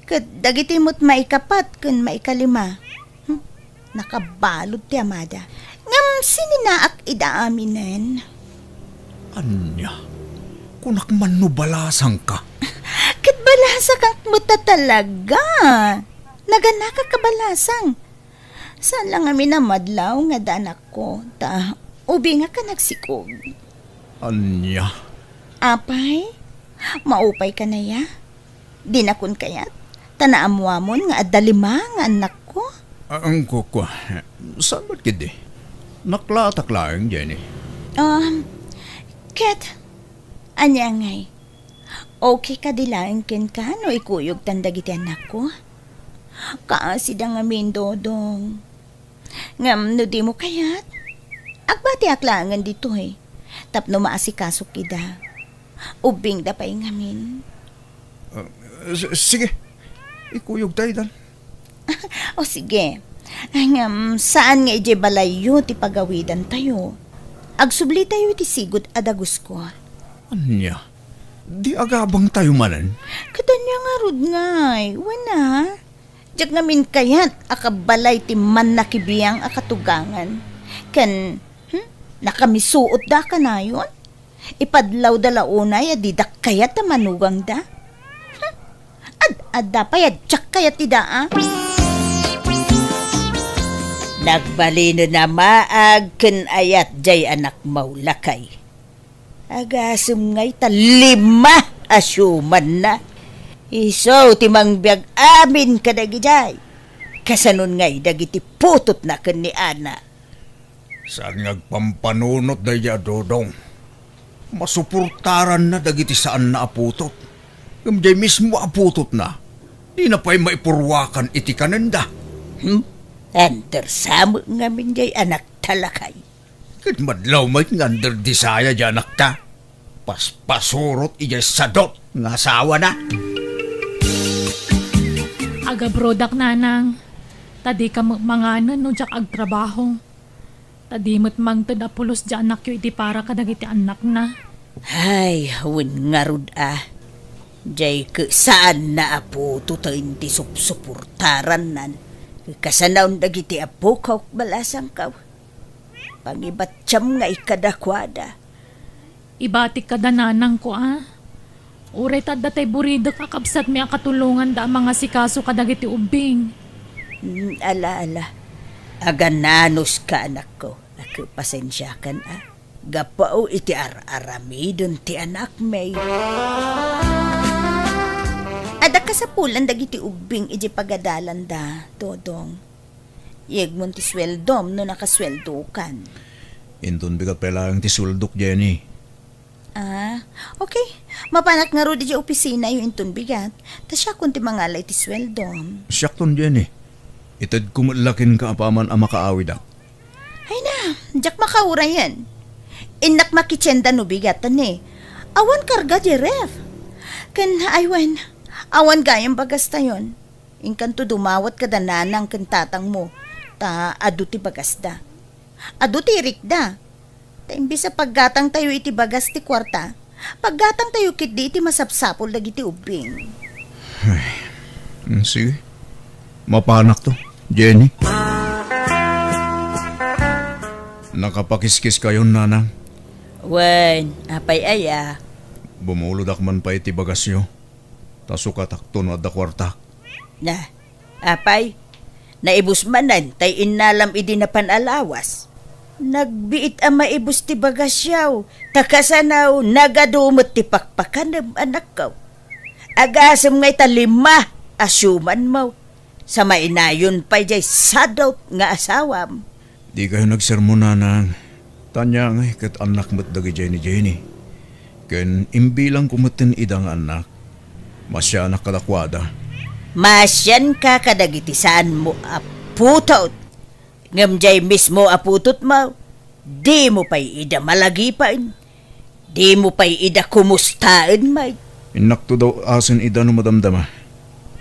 Ket dagiti mo't maikapat ken maikalima. Nakabalod ti amada. Ngam sininaak idaaminen. Anya, kunak man no balasang ka. Ket balasa kang muta talaga. Nagana ka kabalasang. Saan lang amin na madlaw nga danak ko. Ta, ubi nga ka nagsikog. Anya. Apay, maupay ka na ya. Dinakon kayat. Tanaamuamon nga adda 5 nga anak ko. Ang kukwa, saan ba't kidi? Naklatak-laang, Jenny. Ket, anya ngay. Okay ka dilaang ken ka no ikuyog tandagiti anak ko? Kaasida nga min Dodong. Ngam no di mo kayat? Agbati aklangan dito Tapno maasikaso kida. Ubing da pa'y ngamin. Sige, ikuyog tayo dan. O sige. Ngam, saan nga ije balayo ti pagawidan tayo? Agsubli tayo ti sigot adagus ko. Anya, di agabang tayo manan? Katanya nga rod ngay. Wana. Diyak ngamin kayat akabalay ti man nakibiyang akatugangan. Kan, nakamisuot da ka na yun? Ipadlaw da launay adidak kayat na manugang da? Ad-adda pa yadyak kayat ti da Nagbalino na maag ken ayat jay anak maulakay. Agasum ngay ta 5 asyuman na. Iso timang biag amin kadagi jay. Kasanon ngay dagiti putot na ken ni Ana. Saan ngagpampanunot daya, Dodong? Masuportaran na dagiti saan na aputot. Kamjay mismo aputot na. Di na pa'y maipurwakan iti kanenda. Antersamo nga minjay anak talakay. Kat madlaw may ngander disaya di anak ta. Paspasurot ijay sadot nga asawa na. Aga brodak nanang. Tadi ka manganan no jak agtrabaho. Tadi mo't mangtod apulos di anak yu iti para kadagiti anak na. Ay, hawin nga rod Jay ke saan na apo tutain ti supportaran nan. Kasanaon dagiti apo kaw balasang kaw. Pangibatsyam nga ikadakwada. Ibatik ka dananang ko Uray tadda tay burido kakabsat mi akatulungan da mga sikaso kadagiti ubing. Ala. Agananos ka anak ko. Ako pasensya kan Gapao iti aramidon ti anak may. Ada kasapulan dagiti ubing iti pagadalan da, Dodong. Yegmon ti sweldom no nakasweldo kan. Intun bigat pelang ti suldok, Jenny. Okay. Mapanak nga ro di opisina yung intun bigat. Ta siya kun ti mangalay ti sweldom. Siyakton, Jenny. Itad kumulakin ka apaman ang makaawid Ay na, jak makaura yan. Inak makitsenda no bigatan Awan karga di ref. Kan aywan, awan gayang bagas tayon. Inkan to dumawat ka dananang kan tatang mo. Ta adu ti bagas da. Adu ti rikda. Ta imbis sa paggatang tayo iti bagas ti kwarta, paggatang tayo kit di iti masapsapol dagiti ubing. Sige. Mapanak to, Jenny. Nakapakiskis kayo, nanang. Wan, apay aya. Bumulod man pa iti bagas nyo. Tasukatak to no adda kwartak. Na, apay, naibus manan, tay inalam idi na panalawas. Nagbiit ang maibus ti bagas yaw, takasanaw, nagadumot ti pakpakan ng anak ko. Agasam ngay talima, asuman mo. Sa mainayon pa jay sadot nga asawam. Di kayo nagsermon, nanang. Tanya ngay kat anak mo't dagi Jenny Jenny. Ken imbilang kumatin idang anak. Masya anak kadakwada. Masyan ka kadagitisan mo aputot. Ngam jay mismo aputot mo. Di mo pa'y ida malagipan. Di mo pa'y ida kumustaan, may. Inak to daw asin ida no madamdama.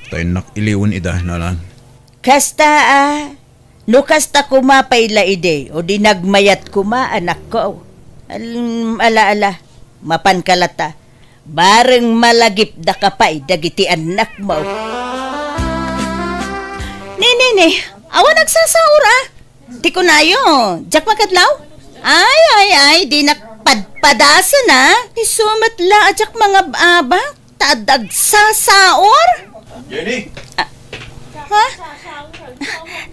Tayo nak iliwan ida, nanang. Kasta no kasta kumapay la ide o di nagmayat kuma anak ko. Ala, mapan kalata. Bareng malagip da kapay dagiti anak mo. Ni, awan nagsasaura. Di ko na yun. Jack makadlaw? Ay, di nakpadpadasan na. Isumat la, Jack mga abak. Tadag sasaor. Jenny! Ha?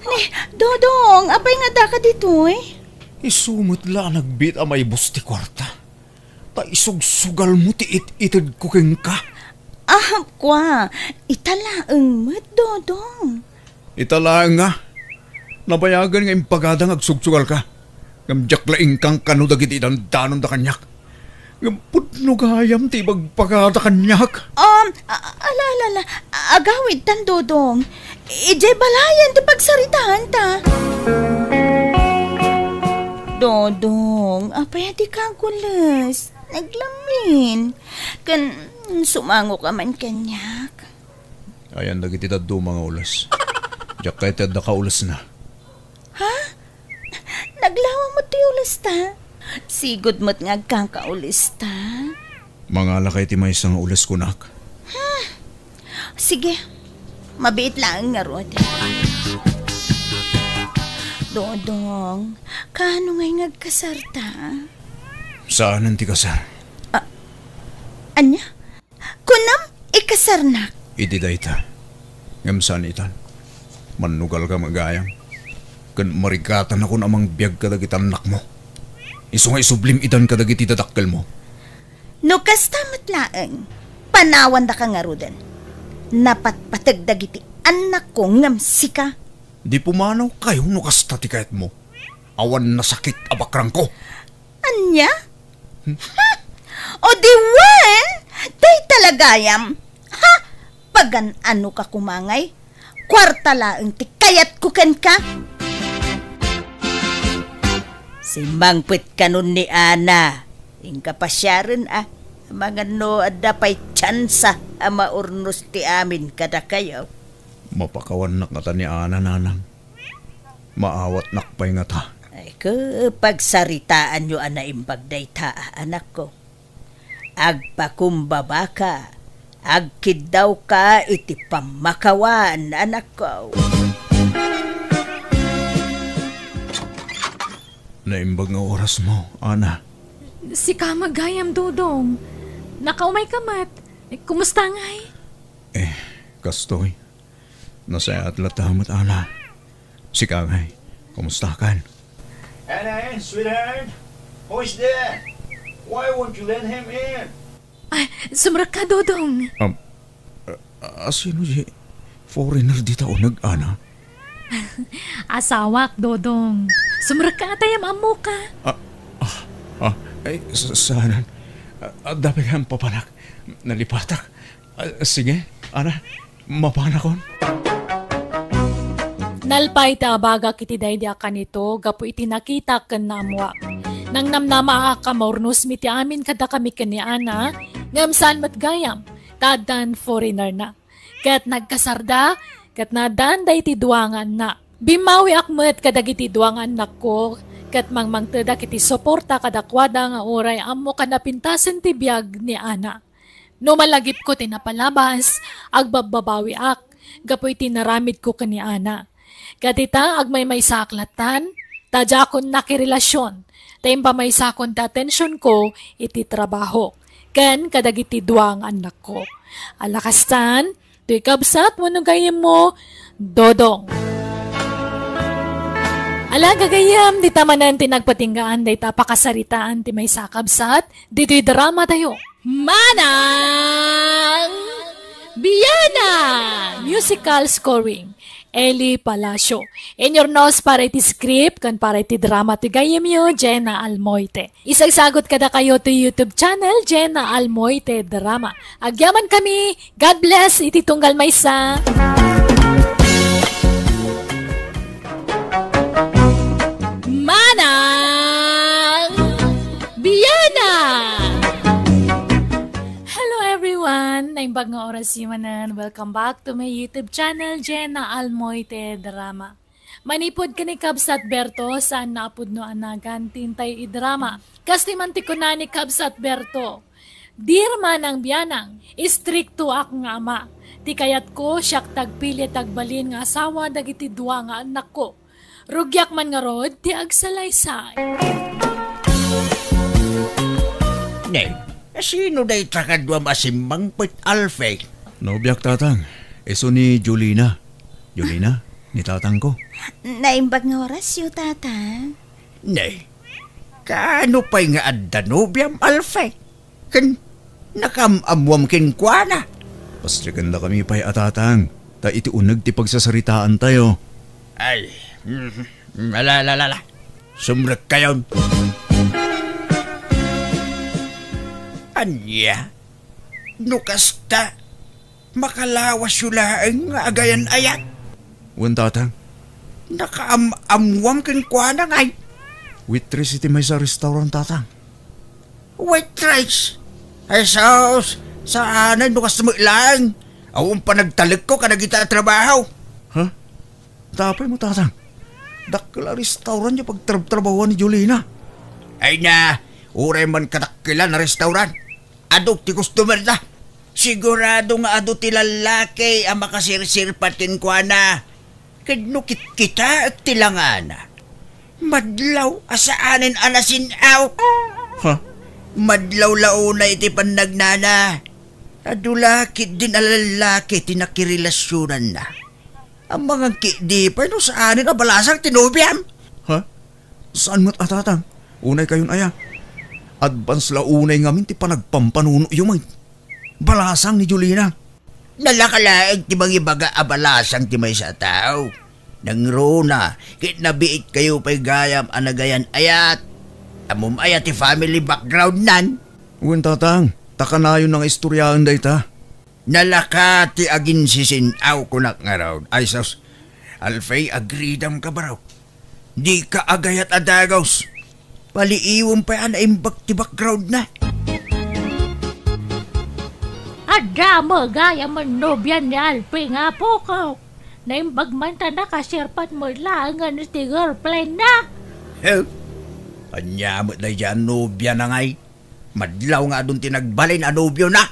Ni, Dodong, apay nga da ka dito eh. Isumot la nagbit ang may bus ti kwarta. Ta isugsugal mo ti itid kuking ka. Kwa, italaang mat, Dodong. Italaan nga. Nabayagan nga impagadang agsugsugal ka. Ngamjak laing kang kano dagiti dandanon da kanyak. Ngampudno gayam ti bagpagada kanyak. Ala, agawid tan, Dodong. Ijay balayan ti pagsaritahan ta. Dodong, apay di ka gulas. Naglamin. Kan sumango ka man kanyak. Ayan dagiti daddo mga ulas. Diyak kahit da ka ulas na. Ha? Naglawa mo ti ulas ta? Sigod mo't nga kang kaulis ta? Mga lakay ti may isang ulas kunak. Sige, mabiit lang nga rod. Dodong, kano ngay ngagkasarta? Saan ang ti kasar? Anya? Kunam, ikasarnak. Idi dayta. Ngamsan itan. Manugal ka magayang. Kan marigatan ako namang biyag kadagitan anak mo. Iso nga isublim idan kadagiti dadakkel mo. No kastamat laeng, panawan da ka nga rodan. Napatpatag dagiti anak ko ngamsika. Di pumanaw kayo no kasta ti kayat mo. Awan na sakit abakrang ko. Anya? Ha? O diwan? Day talagayam. Ha? Pagan ano ka kumangay? Kwarta laeng ti kayat kuken ka? Si mangpit kanon ni Ana. Ingka pasyaran mga no adda pa'y tsansa maurnos ti amin kada kayo. Mapakawan nak nga ta ni Ana, nanang. Maawat nakpay nga ta. Ay pagsaritaan nyo imbag dayta, anak ko. Agpakumbaba ka. Agkid daw ka iti pamakawan, anak ko. Naimbag nga oras mo, Ana. Si Kamagayam, Dodong. Nakaumay kamat. Kumusta ngay? Kastoy. Nasaya at latamat, Ana. Si Kangay, kumusta kan? Anna, sweetheart, who is there? Why won't you let him in? Ay, sumrak ka, Dodong. Sino si foreigner dito o nag-ana? Asawak, Dodong. Sumrak ka atayam amo ka. Saan? Dapat kang papanak. Nalipatak. Sige, Ana, mapanakon. Nalpay ta abaga kiti daydia kanito, gapu iti nakita ken namwa. Nang namnama ka maurnos miti amin kada kami kani Ana, ngamsan mat gayam, tadan foreigner na. Kat nagkasarda, kat nadan day ti duwangan na. Bimawi akmet kadagiti duwangan na ko, kat mangmangtada kiti suporta kadakwada nga oray amo kanapintasen ti biyag ni Ana. No malagip ko tinapalabas, agbababawi ak, gapoy tinaramid ko kani Ana. Katita agmay may saklatan, tadya akon nakirelasyon, tayong pa may sakon ta atensyon ko, iti trabaho. Ken kadagiti duwang anak ko. Alakastan, tuy kabsat mo gayem mo, Dodong. Ala gagayam, di tamanan tinagpatinggaan, day tapakasaritaan ti may sakabsat, dito'y drama tayo. Manang Biyana! Musical scoring. Eli Palacio. In your nose para iti script, kan para iti drama ti gayem yo, Jenna Almoite. Isagsagot kada kayo to YouTube channel, Jenna Almoite Drama. Agyaman kami. God bless, iti tunggal maysa. Manang Biyana! Hello everyone! Naimbag nga oras simanan. Welcome back to my YouTube channel, Jenna Almoite Drama. Manipod ka ni Kabsat Berto, saan naapod no anagan, tintay idrama. Kasi mantiko na ni Kabsat Berto. Dear Manang Biyanang, istrikto ak nga ama. Ti kayat ko, siyak tagpili tagbalin nga asawa, dagiti duwa nga anak ko. Rugyak man nga rod, ti agsalaysay. Nay, sino day trakadwa masimbang pit alfay? Nobiyak tatang, eso ni Julina. Julina, ni tatang ko. Naimbag nga oras yu, tata. Nay, kaano pa'y nga adda nobyam alfay? Kan nakamamwam kinkwana. Pastrikan na kami pa'y atatang. Ta iti unag ti pagsasaritaan tayo. Ay, alala. Sumrek kayon. Anya, nukasta, makalawas yulaeng nga agayan ayat. Wan tatang, Nakaamwam kinkwana ngay. waitress iti may sa restaurant tatang. Waitress, ay saos, saan nukas mo lang. Awang panagtalik ko kanagita trabaho. Ha? Tapay mo tatang. Dakla restaurant niya pagtrabaho ni Julina. Ay na, uray man katakila na restaurant. Adok ti customer na. Sigurado nga ado ti lalaki ang makasirsirpat kinkwana. Kadnukit kita at tilangana. Madlaw asaanin anasinaw. Ha? Madlaw launa iti pannagnana. Adulakit din alalaki tinakirelasyonan na. Ang mga kidi pa no saanin abalasang tinubiam. Ha? Saan mo't atatang? Unay kayon aya. Advance la unay ngamin ti panagpampanuno yung balasang ni Julina. Nalakalaag ti mga ibaga abalasang ti may sa tao. Nang rona, kitnabiit kayo pa'y gayam anagayan ayat. Amum ayat ti family background nan. Uwan tatang, takanayon ng istoryaan day ta. Nalaka ti agin sisinaw kunak nga raw. Ay sos, alfay agridam ka ba raw? Di ka agayat adagaws. Paliiwom pa yan aimbag ti background na. Ada mo gaya man nobyan ni Alpe nga po ko. Naimbag man ta nakasirpat mo lang nga ti girlfriend na. Anya mo na yan nobya na ngay. Madlaw nga doon tinagbalin a nobyo na.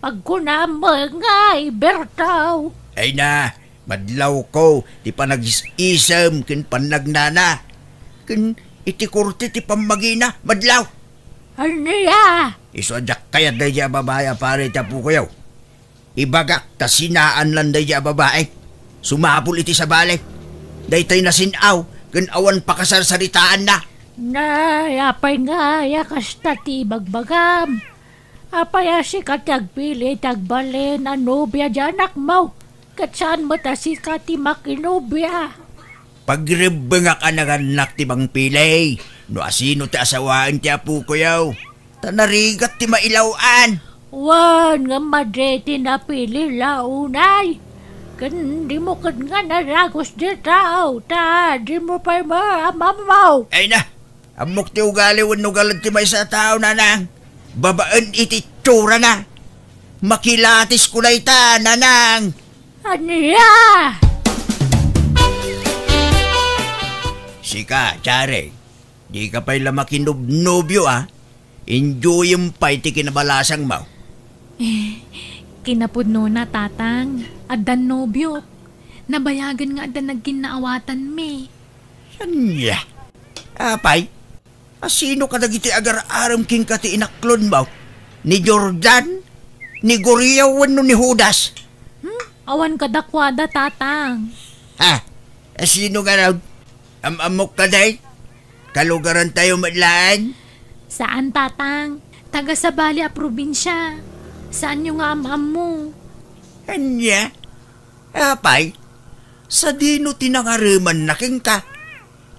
Pagkunam mo nga Bertaw. Ay na, madlaw ko, ti panag-isam, kin panagnana. Kin itikurti ti pamagina, madlaw. Ano ya? Iswadyak kaya day ya babaya pare tapu ko yaw. Ibagak ta sinaan lang day ya babae. Sumapul iti sa balik. Day tay nasinaw, kin awan pakasarsaritaan na. Apay nga, kasta ti bagbagam. Apay si katagpili, tagbalin, anobya janak mo. Kat saan mo ta si kati makinobya? Pagribang ka naganak ti bang pilay. No asino ti asawaan ti apu ko yaw. Tanarigat ti mailawan. Wan nga madre ti napili launay. Kan di mo kad nga naragos di tao. Di mo pa amamaw. Ay na, amok ti ugali wan nugalad ti may sa tao nanang. Babaan iti tsura na. Makilatis ko na ita, nanang. Aniya! Sika, Chare. Di ka pa'y makinubnubyo, ah. Enjoy yung pa'y ti kinabalasang mo. Kinapudno na, tatang. Adan nobyo. Nabayagan nga adan nagkinaawatan me. Sanya? Apay, sino ka nagiti agar-aram king kati inaklon mo? Ni Jordan? Ni Goriawan no ni Judas? Awan ka dakwada, tatang. Ha? Sino ka raw? Amok ka day? Kalugaran tayo madlaan? Saan, tatang? Taga sa Bali a probinsya. Saan yung am-am mo? Anya? Apay, sa dino tinangariman na king ka.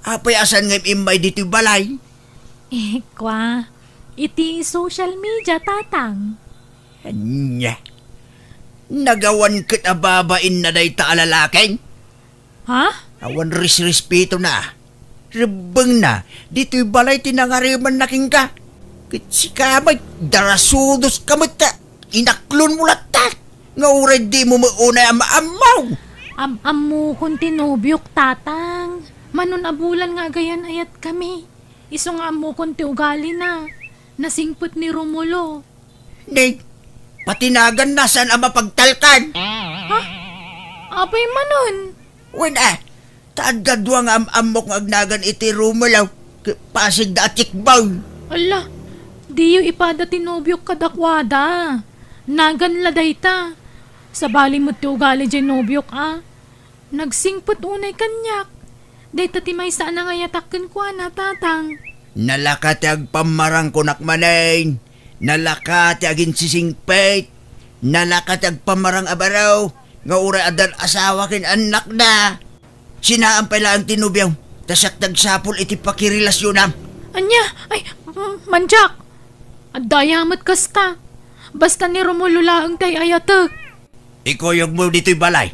Apay asan ngayon imay dito balay? Kwa, iti social media, tatang. Anya? Nagawan kat ababain na day ta alalaking? Ha? Awan respeto na. Rebeng na, dito'y balay tinangariman na king ka. Kitsi kamay, darasudos kamay ta. Inaklon mo lahat. Nga uray di mo mauna amaamaw. Am-am mo kung tinubyok, tatang. Manon abulan nga gayan ayat kami. Iso nga mo kung ti ugali na. Nasingput ni Romulo. Nay, patinagan na saan ang mapagtalkan. Ha? Apay manon? Wala, tagadwa nga amok nga agnagan iti rumalaw. Pasig da atikbaw. Ala, di yu ipada tinubyok kadakwada. Nagan laday ta. Sa bali mo ti ugali dyan nobyok Nagsingput unay kanyak. Dayta ti may saan nga yatakin ko na, tatang. Nalakati ag pamarang kunak manayin. Nalakati agin sisingpait. Nalakati ag pamarang abaraw. Nga ura adan asawa kin anak na. Sinaan pala ang tinubyaw. Tasak tagsapol iti pakirilasyonam. Anya, ay, manjak. Adayamat kasta. Basta ni Romulo laang tay ayatek. Ikoyog mo dito'y balay.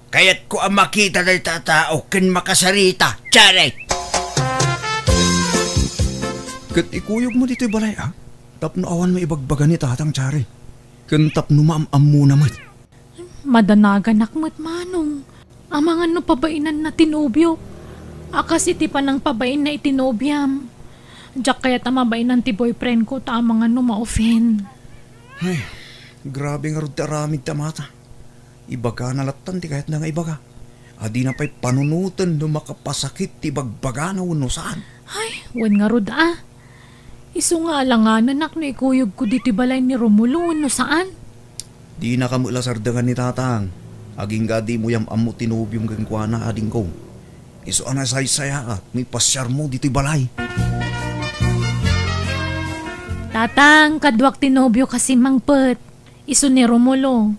Kaya't ko ang makita na tatao kin makasarita. Tsare! Kat ikuyog mo dito'y balay, ah. Tapno awan mo ibagbagan ni tatang Tsare. Kan tapno maam-am mo naman. Madanagan akmat manong. Amangan no pabainan na tinubyo. Akas iti pa ng pabain na itinobyam. Diyak kaya tamabainan ti boyfriend ko tamangan no ma-offend. Ay, grabe nga rod taramid tamata. Ibaga nalatan ti kahit na nga ibaga. Adi na pa'y panunutan no makapasakit ti bagbaga na no saan. Ay, wan nga rod Iso nga alanganan no ikuyog ko diti balay ni Romulo no saan. Di na kamula sardangan ni tatang. Aging gadi mo yam amu tinubyong gangkwana ading ko. Iso anasay-saya at may pasyar mo dito'y balay. Tatang, kadwak tinobyo kasi mangpet. Iso ni Romulo.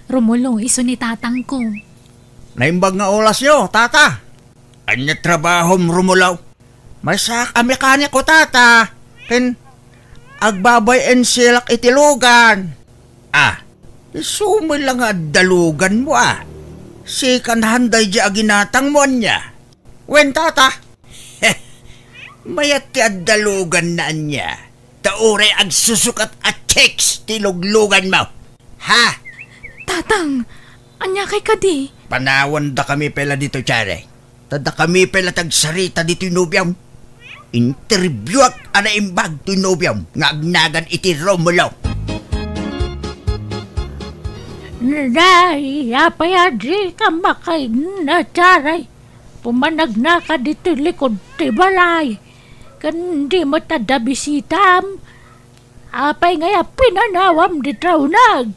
Romulo, iso ni tatang ko. Naimbag nga oras yo, tata. Anya trabahom Romulaw. May sak a mekaniko, tata. Agbabay en silak itilugan. Isumay lang nga dalugan mo Sikan handay di aginatang mo niya. Wen, tata. Mayat ti dalugan na niya. Taure ag susukat at checks tiluglugan mo. Ha? Tatang, anya kay kadi? Panawan da kami pela dito, Tsare. Tada kami pela tagsarita dito inubyam. Interview ak anaimbag to inubyam. Ngagnagan iti Romulo. Nay, apayadri ka makay na Tsare. Pumanag na ka dito likod ti balay. Kandi mo tada bisitam. Apay ngaya pinanawam di traunag.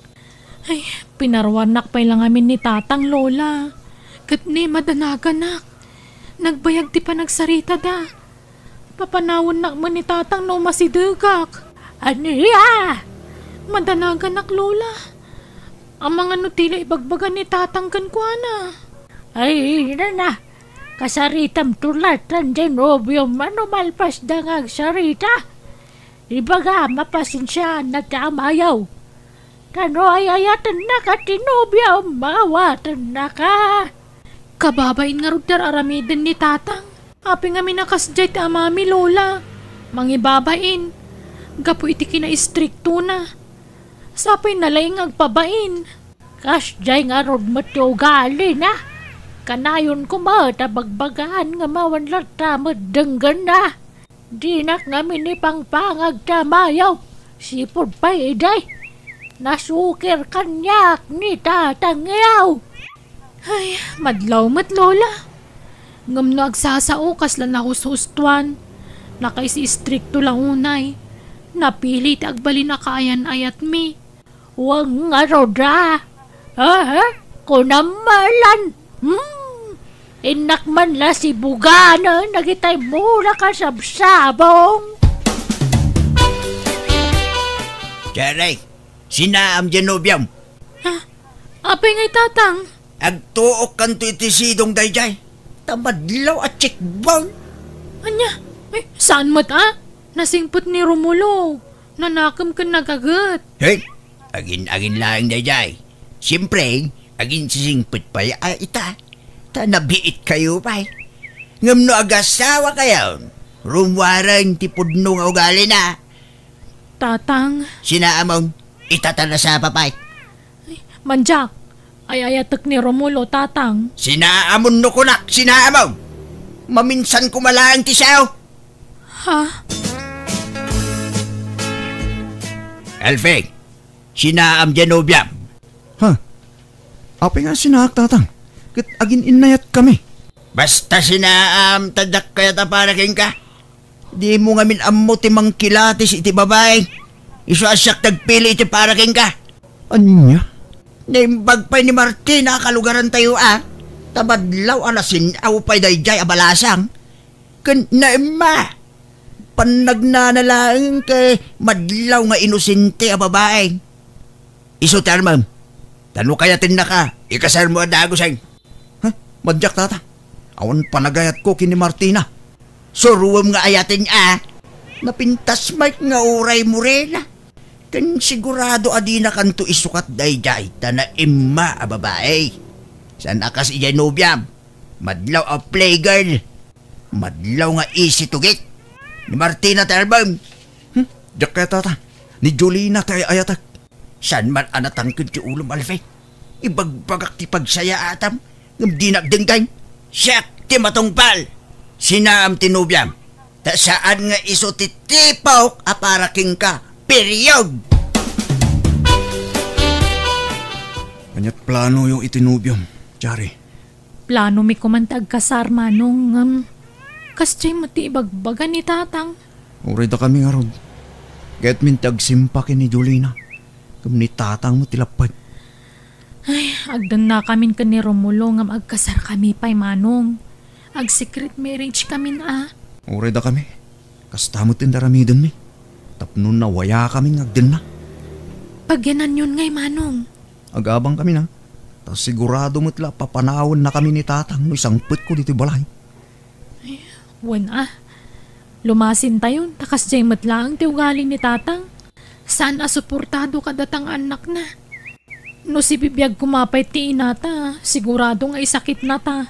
Ay, pinarwanak pa lang amin ni tatang lola. Kat ni madanaganak. Nagbayag ti pa nagsarita da. Papanawon nak mo ni tatang no masidugak. Aniya! Madanaganak lola. Ang mga nutila ibagbagan ni tatang kankwana. Ay, na. Kasaritam tulatan din obyong manumalpas dangag sarita. Ibaga mapasinsya na tamayaw. Kano ay ayatan na ka tinubyaw mawatan na ka. Kababain nga rudar aramidin ni tatang. Api nga minakasjay ta amami lola. Mangibabain. Gapo iti kina-istrikto na. Sapay nalaing agpabain. Kas jay nga rod matugali na. Kanayon ko matabagbagaan nga mawanlat tamad denggan na. Di nak nga minipangpangag tamayaw. Sipod pa iday. Nasukir kanyak ni tatangyaw. Ay, madlaw lola. Ngam no agsasao kas lang nahushustuan. Nakay si istrikto lang unay. Napilit agbali na kaayan ayat mi. Huwag nga roda. Kunamalan. Inak man la si Bugana. Nagitay mura ka sabsabong. Charay, sinaam Genobiam. Apay ngay tatang. Agtuok kanto itisidong dayjay. Tamadlaw at chikbang. Anya, saan mo't Nasingpot ni Romulo. Nanakam ka nagagat. Hey, agin lang dayjay. Siyempre, agin sisingpot pa ita. Nabiit kayo pa. Ngam no agasawa kayo. Rumwarang tipudno nga ugali na. Tatang. Sinaamong itatala sa papay. Manjak, ay ayatak ni Romulo, tatang. Sinaamon no kunak, sinaamong. Maminsan kumalaan ti siyaw. Ha? Alfie, sinaam Genobiam. Ha? Apay nga sinaak, tatang. Kat agin inayat kami. Basta sinaam tadak kaya taparaking ka. Di mo nga minammo ti mangkilatis iti babae. Isu asyak tagpili iti paraking ka. Anya? Naimbag pa'y ni Martina kalugaran tayo Tabadlaw alasin aw pa'y dayjay abalasang. Kan naima. Panagnanalang kay madlaw nga inosente a babae. Isu tarmam. Tano kaya tinna ka. Ikasar mo adagosay. Ha? Madyak, tata. Awan panagayat ko kini Martina. Suruwam nga ayatin Napintas Mike nga uray mo rin Kan sigurado adina kanto isukat dayjay tana imma a babae. San akas Genobiam. Madlaw a playgirl. Madlaw nga easy to get. Ni Martina Tarbam. Diyak kaya, tata. Ni Jolina kaya ayatak. San man anatan ko ti ulom Alfie. Ibagbagak ti pagsaya atam. Ngam dinagdengkay. Siyak ti matungpal. Sinaam Tinobiam. Ta saan nga iso titipok aparaking ka. Period. Kanyat plano yung itinubyom, Chari. Plano mi kumantag kasar manong kasjay mati ibagbagan ni tatang. Uray da kami nga rod. Kaya't mintag simpakin ni Jolina. Kam ni tatang mo tilapad. Ay, agdan na kamin ka ni Romulo ngam agkasar kami pa'y manong. Ag-secret marriage kami Uray da kami. Kastamot din daramidon mi. Tapnon na waya kami ngagdin na. Pagyanan yun ngay manong. Agabang kami na. Tas sigurado mo't papanawon na kami ni tatang no isang put ko dito balay. Wan lumasin tayo. Takas jay matlaang tiugali ni tatang. Saan suportado ka datang anak na. No si bibiyag kumapay ti inata. Sigurado nga isakit na ta.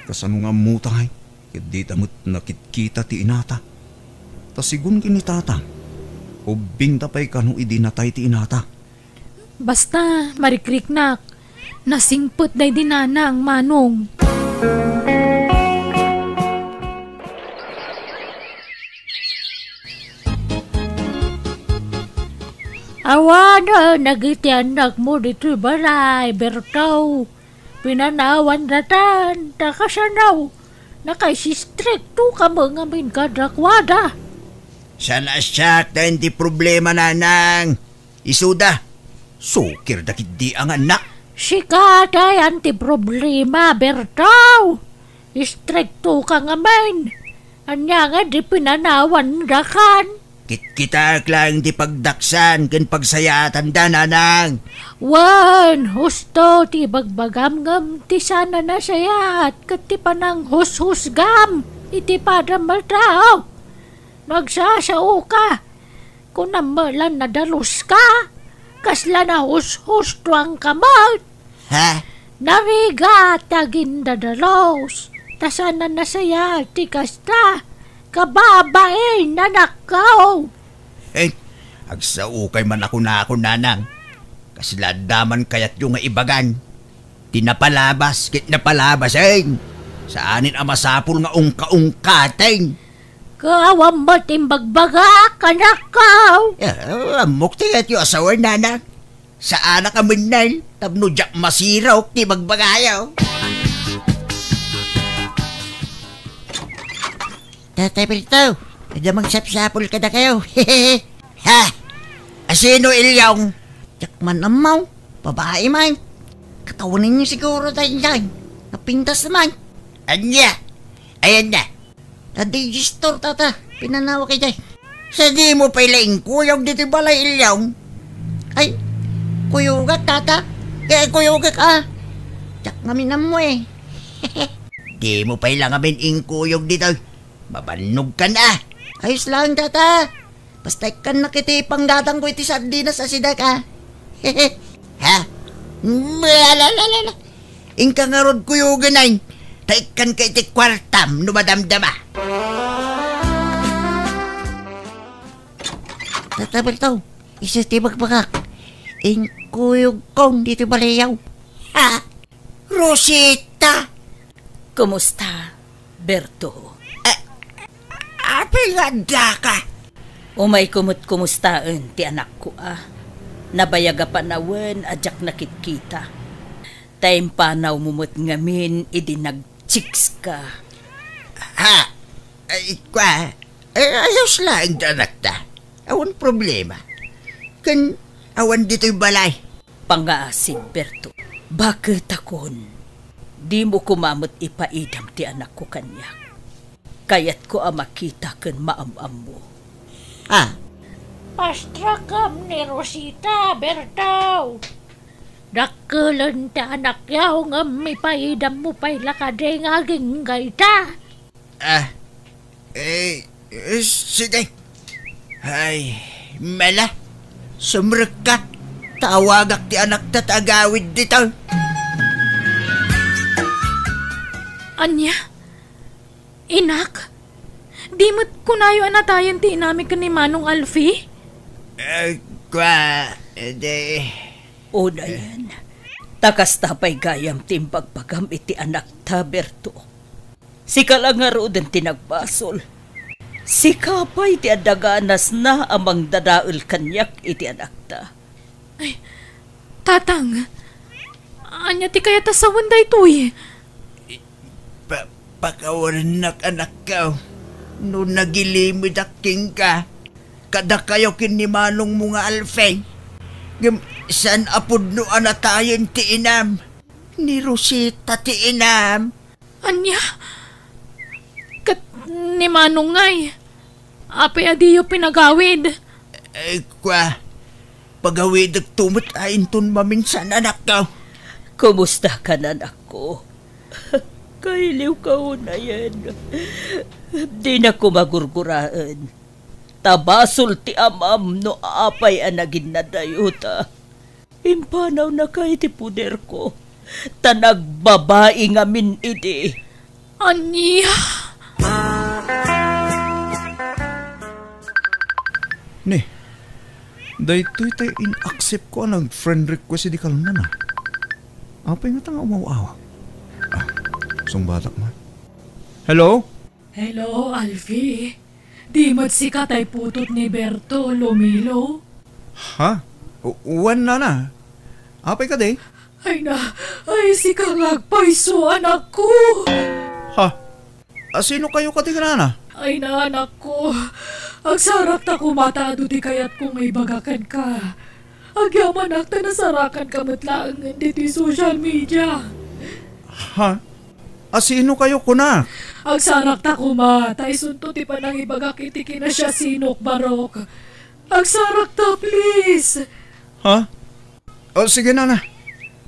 Kasano nga mutay. Di tamot nakitkita ti inata. Tasigun kini tatang. Ubing tapay kanu idinatay ti inata. Basta, marikriknak. Nasingpot day dinanang manong. Awana, nagitianak mo dito balay, Bertaw. Pinanawan ratan, takasanaw. Nakaisistrikto ka mga min kadakwada. Sana siyak na hindi problema nanang. Isuda, sukir dakit di ang anak. Sikatay anti problema, Bertaw. Istrikto ka nga min. Anya nga di pinanawan rakan. Kita lang di pagdaksan kan pagsayatan da nanang. Wan, husto ti bagbagam-gam ti sana na sayat kat ti panang hus-husgam iti padam Bertaw. Nagsasao ka. Kung namalan na dalus ka, kasla na hus-hus tuang kamot. Ha? Nariga tagin dadalos. Tasana na sayat ti kasta. Kababae na nakaw. Eh, Agsaukay man ako nanang. Kasiladaman kayat yung nga ibagan. Tinapalabas, kit napalabasin. Saanin ang masapul nga ungka-ungkating. Kawam mo timbagbaga, kanakaw. Amok tingat yung asawa nanang. Saan ka minal, tabno jak masiraw, tibagbagayaw. Tatay Berto, kada magsapsapol ka na kayo. Ha? Asino ilyong? Yakman amaw, babae man. Katawanin niyo siguro tayo dyan. Napintas naman. Anya? Ayan na. Na-digistor, tata. Pinanawa kayo dyan. Sa di mo pailaing kuyog dito balay ilyong. Ay, kuyugak, tata. Kaya kuyugak, Yak ngamin na mo eh. Di mo pailang amin ingkuyog dito. Mabanog ka na. Ayos lang, tata. Basta ikan nakitipang gatang ko iti sardinas sa sidak, Ha? Malalala. Ingka nga rod kuyugan ay. Taikan ka iti kwartam numadamdama. Tata Berto, isus ti magbakak. Ingkuyog kong dito balayaw. Ha? Rosita? Kumusta, Berto? Apilanda ka. Umay kumustaan ti anak ko, Nabayaga panawan ajak nakikita. Time panaw mumot ngamin idinag-chicks ka. Ha? Ay, kwa. Ayos lang anak ta. Awan problema. Kan awan dito'y balay. Pangaasin, Berto. Bakit akon? Di mo kumamot ipaidam ti anak ko kanya. Kayat ko makita kan maam-am mo. Ha? Pastrakam ni Rosita, Bertaw. Dakulan ta anak yaw nga may paidam mo pa'y lakade nga ginggay ta. Sige. Ay, mala. Sumrek ka. Tawagak ti anak tatagawid dito. Anya? Inak? Di mo't kunayo anatayan ti inami ka ni Manong Alfie? O na yan. Takas tapay gayam timbagpagam iti anak ta, Berto. Sika lang nga roon tinagbasol. Sika pa iti adaganas na amang dadaul kanyak iti anak ta. Ay, tatang. Anya ti kaya tasawan da ito eh. Pakawanak anak ka. No nagilimid aking ka. Kada kayo kinimanong mga alfeng. San apod no anatayin ti inam. Ni Rosita ti inam. Anya? Kat ni Manong ngay. Ape adiyo pinagawid. Kwa. Pagawid at tumot ayin ton maminsan anak ka. Kumusta ka na, anak ko? Kailiw ka na yan. Di na ko magurguraan. Tabasol ti amam no apay anagin na dayuta. Impanaw na kay ti puder ko. Tanagbabae ngamin iti. Anya? Ni, daytoy tayo in-accept ko ang friend request di kalma na. Apay nga tanga umaw-awa. Sungbatak man. Hello? Hello, Alfie. Di mo't si katay putot ni Berto Lumilo? Ha? Uwan na. Apay ka day? Ay si kangagpaiso anak ko. Ha? Sino kayo katingrana? Ay na anak ko. Ang sarap ta kumatado di kayat kung may bagakan ka. Agyaman akta nasarakan ka matlaang dito social media. Ha? Sino kayo kunak? Ang sarak ta kumatay sunto ti panang ibagak iti kina siya sinok barok. Ang sarak ta please. Ha? Sige na.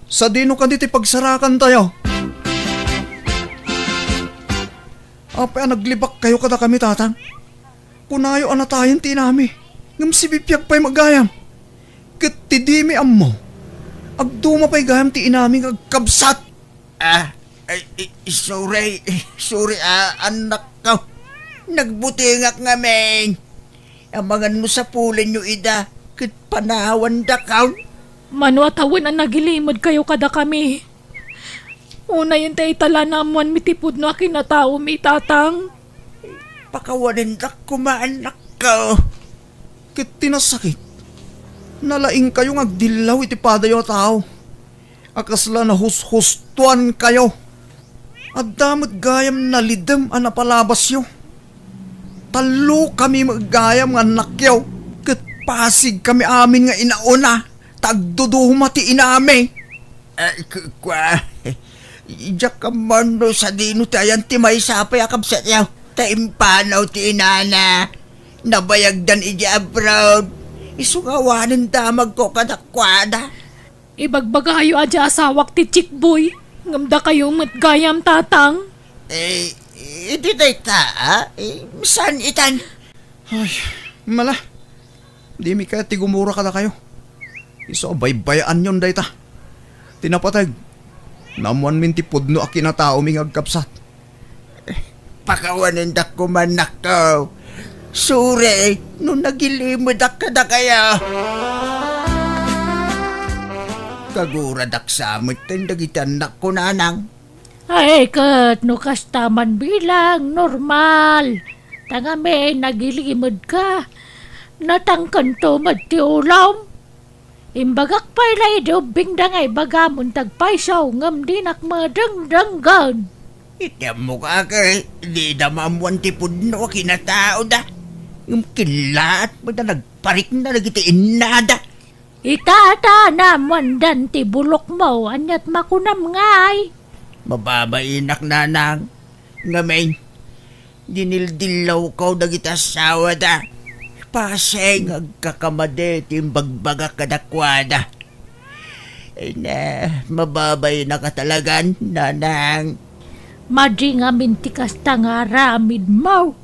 Sa dino ka diti pagsarakan tayo. Apay naglibak kayo kada kami tatang. Kunayo anatayan ti nami. Ngam si bipyag pa'y magayam. Kat ti dimi ammo. Agduma pa'y gayam ti inaming agkabsat. Sorry, anak ka. Nagbutingak nga, men. Amangan mo sa pulan nyo ida, kat panawan da kaun. Mano at hawan ang nagilimod kayo kada kami. Una yun tayo tala namuan mitipod no akin na tao may tatang. Pakawanin da kumaanak ka. Ket tinasakit. Nalaing kayo ngagdilaw iti padayo tao. Akasla na hus-hustuan kayo. At damot gayam na lidem ang napalabas yo. Talo kami maggayam nga nakyaw. Ket pasig kami amin nga inauna. Tagdudumati inami. Ijak ka man no sa dino tayan ti may sapay akab sa tiyaw. Taimpanaw ti inana. Nabayagdan ija abroad. Isungawanin damag ko kadakwada. Ibagbagayo adya asawak ti Chikboy. Ngamda kayo matgayam tatang. Iti day ta, saan itan? Ay, mala. Di mi kaya tigumura ka na kayo. Iso baybayaan yun day ta. Tinapatag. Namuan min ti pudno a kinatao mi ngagkapsat. Pakawanin da kumanak ko. Sure, nung nagilimod ka na kaya. Kaguradak samot ang dagitan na kunanang. Ay, kat, no kastaman bilang normal. Tanga may nagilimod ka. Natangkan to mati ulam. Imbagak pa'y laido bingdangay bagamon tagpaysaw ngam dinak madangdanggan. Itam mo ka kay, di da mamuan ti pudno kinatao da. Ngam kilaat mo na nagparik na nagitiin nada. Itata naman dan ti bulok mo anyat makunam ngay. Mababainak nanang. Ngamay, dinildilaw ko dagita sawa da. Paseng agkakamade timbagbaga kadakwada. Ay na, mababay na katalagan, nanang. Madi nga mintikas nga ramid mo.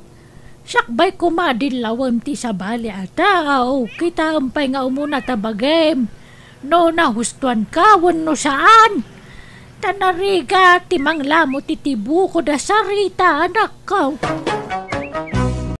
Sakbay kumadilawam ti sa bali ataw. Kita ampay nga umuna tabagem. No nahustuan ka, no saan. Tanariga timang lamo titibu ko da sarita anak ka.